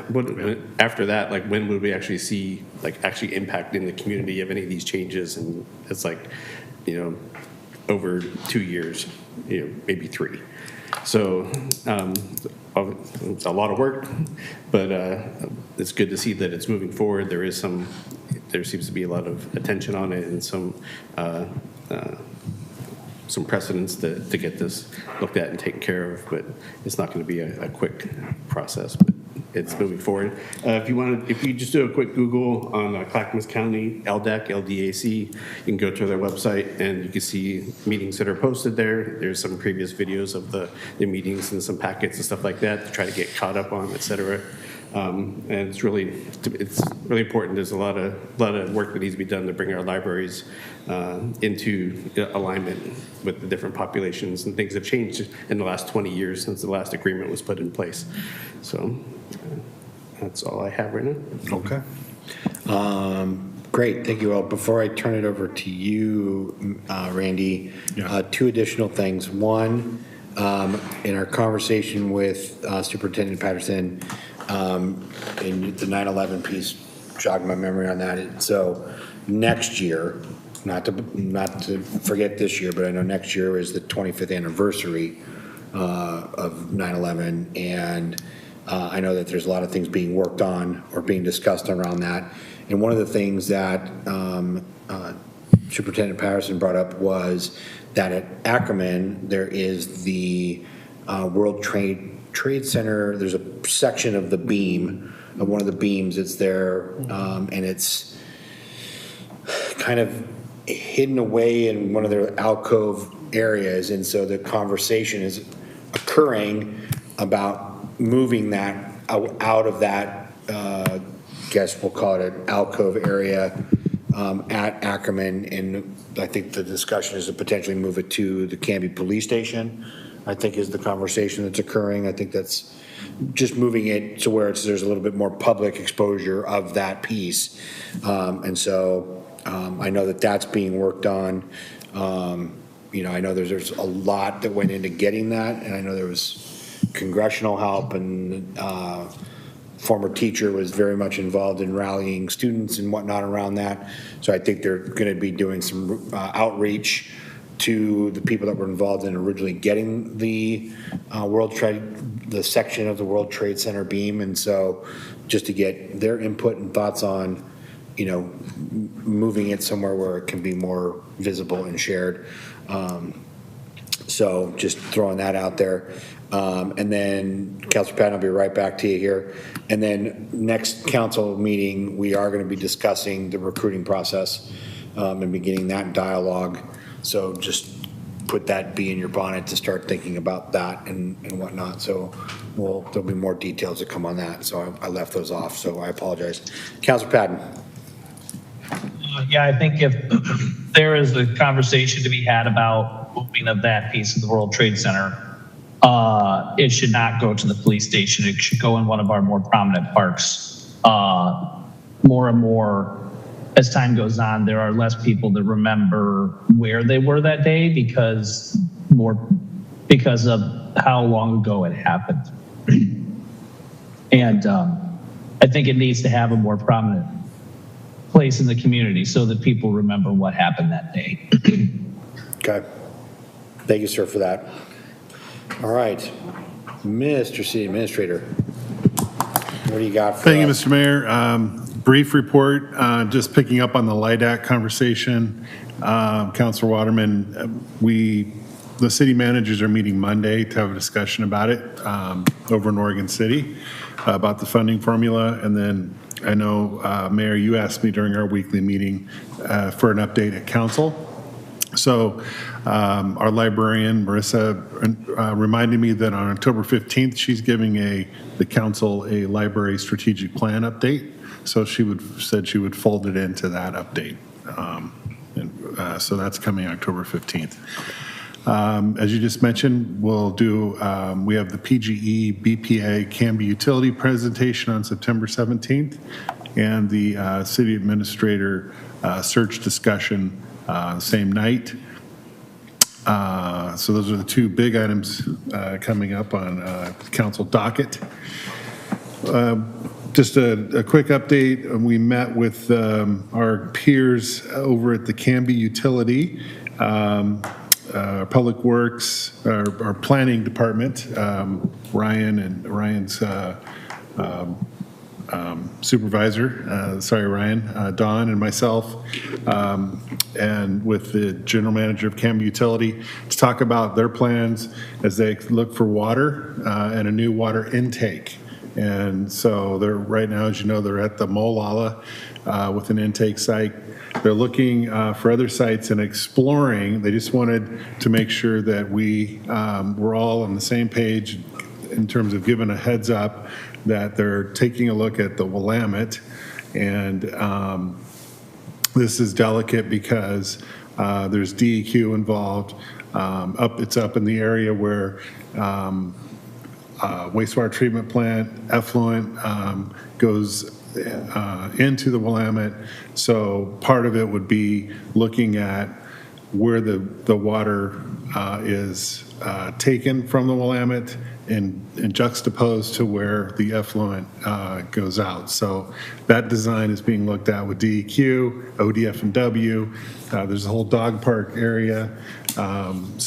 After that, like when would we actually see like actually impacting the community of any of these changes? And it's like, over 2 years, maybe 3. So it's a lot of work, but it's good to see that it's moving forward. There seems to be a lot of attention on it and some precedents to get this looked at and taken care of, but it's not going to be a quick process, but it's moving forward. If you just do a quick Google on Clackamas County, LDAC, LDAC, you can go to their website and you can see meetings that are posted there. There's some previous videos of the meetings and some packets and stuff like that to try to get caught up on, et cetera. And it's really important. There's a lot of work that needs to be done to bring our libraries into alignment with the different populations, and things have changed in the last 20 years since the last agreement was put in place. So that's all I have right now. Okay. Great, thank you all. Before I turn it over to you, Randy, 2 additional things. One, in our conversation with Superintendent Patterson, and the 9/11 piece jogged my memory on that. So next year, not to forget this year, but I know next year is the 25th anniversary of 9/11, and I know that there's a lot of things being worked on or being discussed around that. And one of the things that Superintendent Patterson brought up was that at Ackerman there is the World Trade Center. There's a section of the beam, of one of the beams. It's there, and it's kind of hidden away in one of their alcove areas. And so the conversation is occurring about moving that out of that, guess we'll call it an alcove area at Ackerman. And I think the discussion is to potentially move it to the Canby Police Station, I think is the conversation that's occurring. I think that's just moving it to where there's a little bit more public exposure of that piece. And so I know that that's being worked on. I know there's a lot that went into getting that, and I know there was congressional help, and former teacher was very much involved in rallying students and whatnot around that. So I think they're going to be doing some outreach to the people that were involved in originally getting the the section of the World Trade Center beam. And so just to get their input and thoughts on, moving it somewhere where it can be more visible and shared. So just throwing that out there. And then Councilor Patton, I'll be right back to you here. And then next council meeting, we are going to be discussing the recruiting process and beginning that dialogue. So just put that bee in your bonnet to start thinking about that and whatnot. So there'll be more details that come on that. So I left those off, so I apologize. Councilor Patton. Yeah, I think if there is a conversation to be had about moving of that piece of the World Trade Center, it should not go to the police station. It should go in one of our more prominent parks. More and more, as time goes on, there are less people that remember where they were that day because of how long ago it happened. And I think it needs to have a more prominent place in the community so that people remember what happened that day. Okay. Thank you, sir, for that. All right. Mr. City Administrator, what do you got for Thank you, us? Mr. Mayor. Brief report, just picking up on the LIDAC conversation. Councilor Waterman, the city managers are meeting Monday to have a discussion about it over in Oregon City about the funding formula. And then I know, Mayor, you asked me during our weekly meeting for an update at council. So our librarian, Marissa, reminded me that on October 15th, she's giving the council a library strategic plan update. So she said she would fold it into that update. So that's coming October 15th. As you just mentioned, we have the PGE BPA Canby utility presentation on September 17th and the city administrator search discussion same night. So those are the two big items coming up on council docket. Just a quick update. We met with our peers over at the Canby Utility, Public Works, our planning department, Ryan and Ryan's supervisor, Ryan, Don, and myself, and with the general manager of Canby Utility to talk about their plans as they look for water and a new water intake. And so they're right now, as you know, they're at the Molalla with an intake site. They're looking for other sites and exploring. They just wanted to make sure that we were all on the same page in terms of giving a heads up that they're taking a look at the Willamette. And this is delicate because there's DEQ involved. It's up in the area where wastewater treatment plant, effluent goes into the Willamette. So part of it would be looking at where the water is taken from the Willamette and juxtaposed to where the effluent goes out. So that design is being looked at with DEQ, ODF&W. There's a whole dog park area, and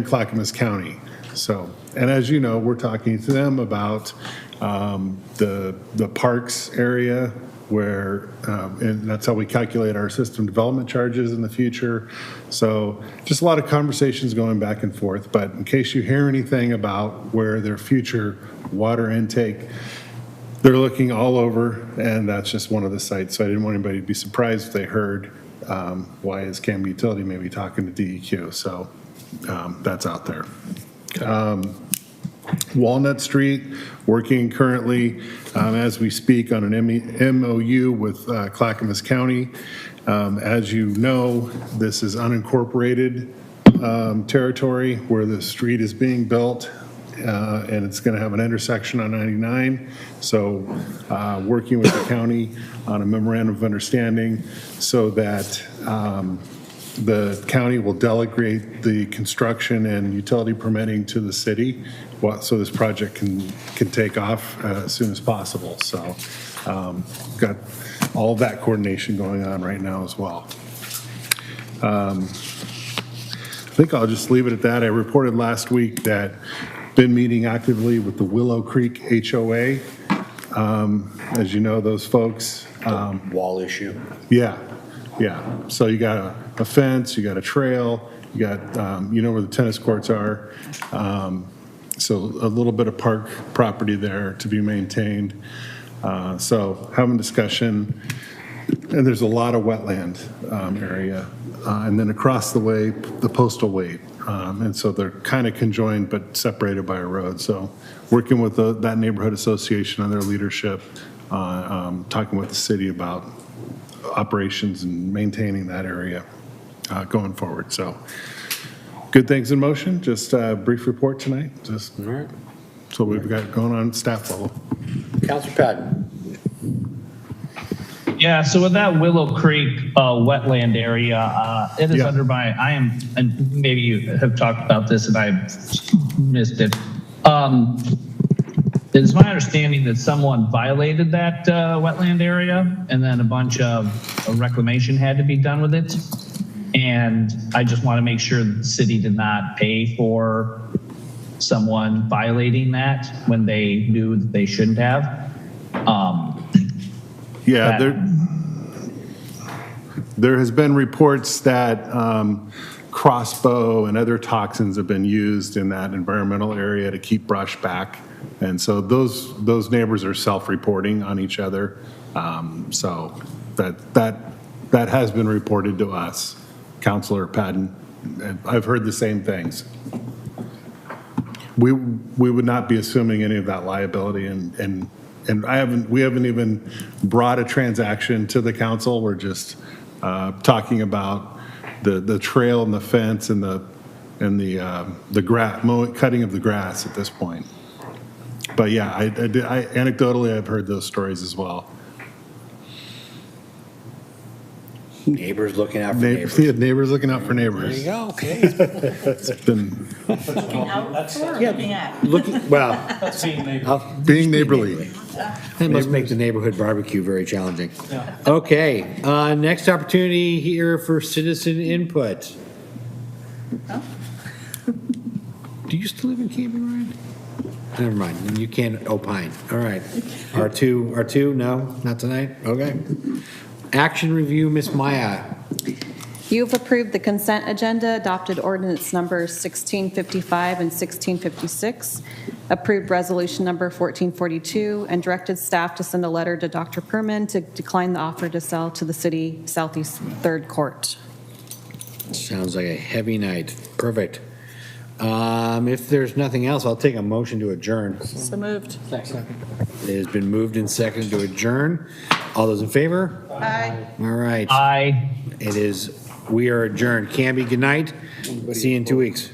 Clackamas County. So, and as you know, we're talking to them about the parks area where, and that's how we calculate our system development charges in the future. So just a lot of conversations going back and forth, but in case you hear anything about where their future water intake, they're looking all over, and that's just one of the sites. So I didn't want anybody to be surprised if they heard why is Canby Utility maybe talking to DEQ. So that's out there. Walnut Street, working currently as we speak on an MOU with Clackamas County. As you know, this is unincorporated territory where the street is being built, and it's going to have an intersection on 99. So working with the county on a memorandum of understanding so that the county will delegate the construction and utility permitting to the city, so this project can take off as soon as possible. So got all of that coordination going on right now as well. I think I'll just leave it at that. I reported last week that been meeting actively with the Willow Creek HOA. As you know, those folks. Wall issue. Yeah. So you got a fence, you got a trail, you got, you know where the tennis courts are. So a little bit of park property there to be maintained. So having discussion, and there's a lot of wetland area. And then across the way, the postal way. And so they're kind of conjoined but separated by a road. So working with that neighborhood association and their leadership, talking with the city about operations and maintaining that area going forward. So good things in motion. Just a brief report tonight. Just all right. So we've got going on staff level. Councilor Patton. Yeah, so with that Willow Creek wetland area, it is under my, and maybe you have talked about this and I missed it. It's my understanding that someone violated that wetland area and then a bunch of reclamation had to be done with it. And I just want to make sure the city did not pay for someone violating that when they knew that they shouldn't have. There has been reports that crossbow and other toxins have been used in that environmental area to keep brush back. And so those neighbors are self-reporting on each other. So that has been reported to us, Councilor Patton. I've heard the same things. We would not be assuming any of that liability, and we haven't even brought a transaction to the council. We're just talking about the trail and the fence and the cutting of the grass at this point. But yeah, anecdotally I've heard those stories as well. Neighbors looking out for neighbors. Yeah, neighbors looking out for There neighbors. you go, okay. It's been Looking, well, being neighborly. that must make the neighborhood barbecue very challenging. Okay, next opportunity here for citizen input. Do you still live in Canby, Ryan? Never mind, then you can't opine. All right. R2, no, not tonight? Okay. Action review, Ms. Maya. You have approved the consent agenda, adopted ordinance numbers 1655 and 1656, approved resolution number 1442, and directed staff to send a letter to Dr. Perman to decline the offer to sell to the city Southeast Third Court. Sounds like a heavy night. Perfect. If there's nothing else, I'll take a motion to adjourn. So moved. It has been moved and seconded to adjourn. All those in favor? Aye. All right. Aye. We are adjourned. Canby, good night. See you in 2 weeks.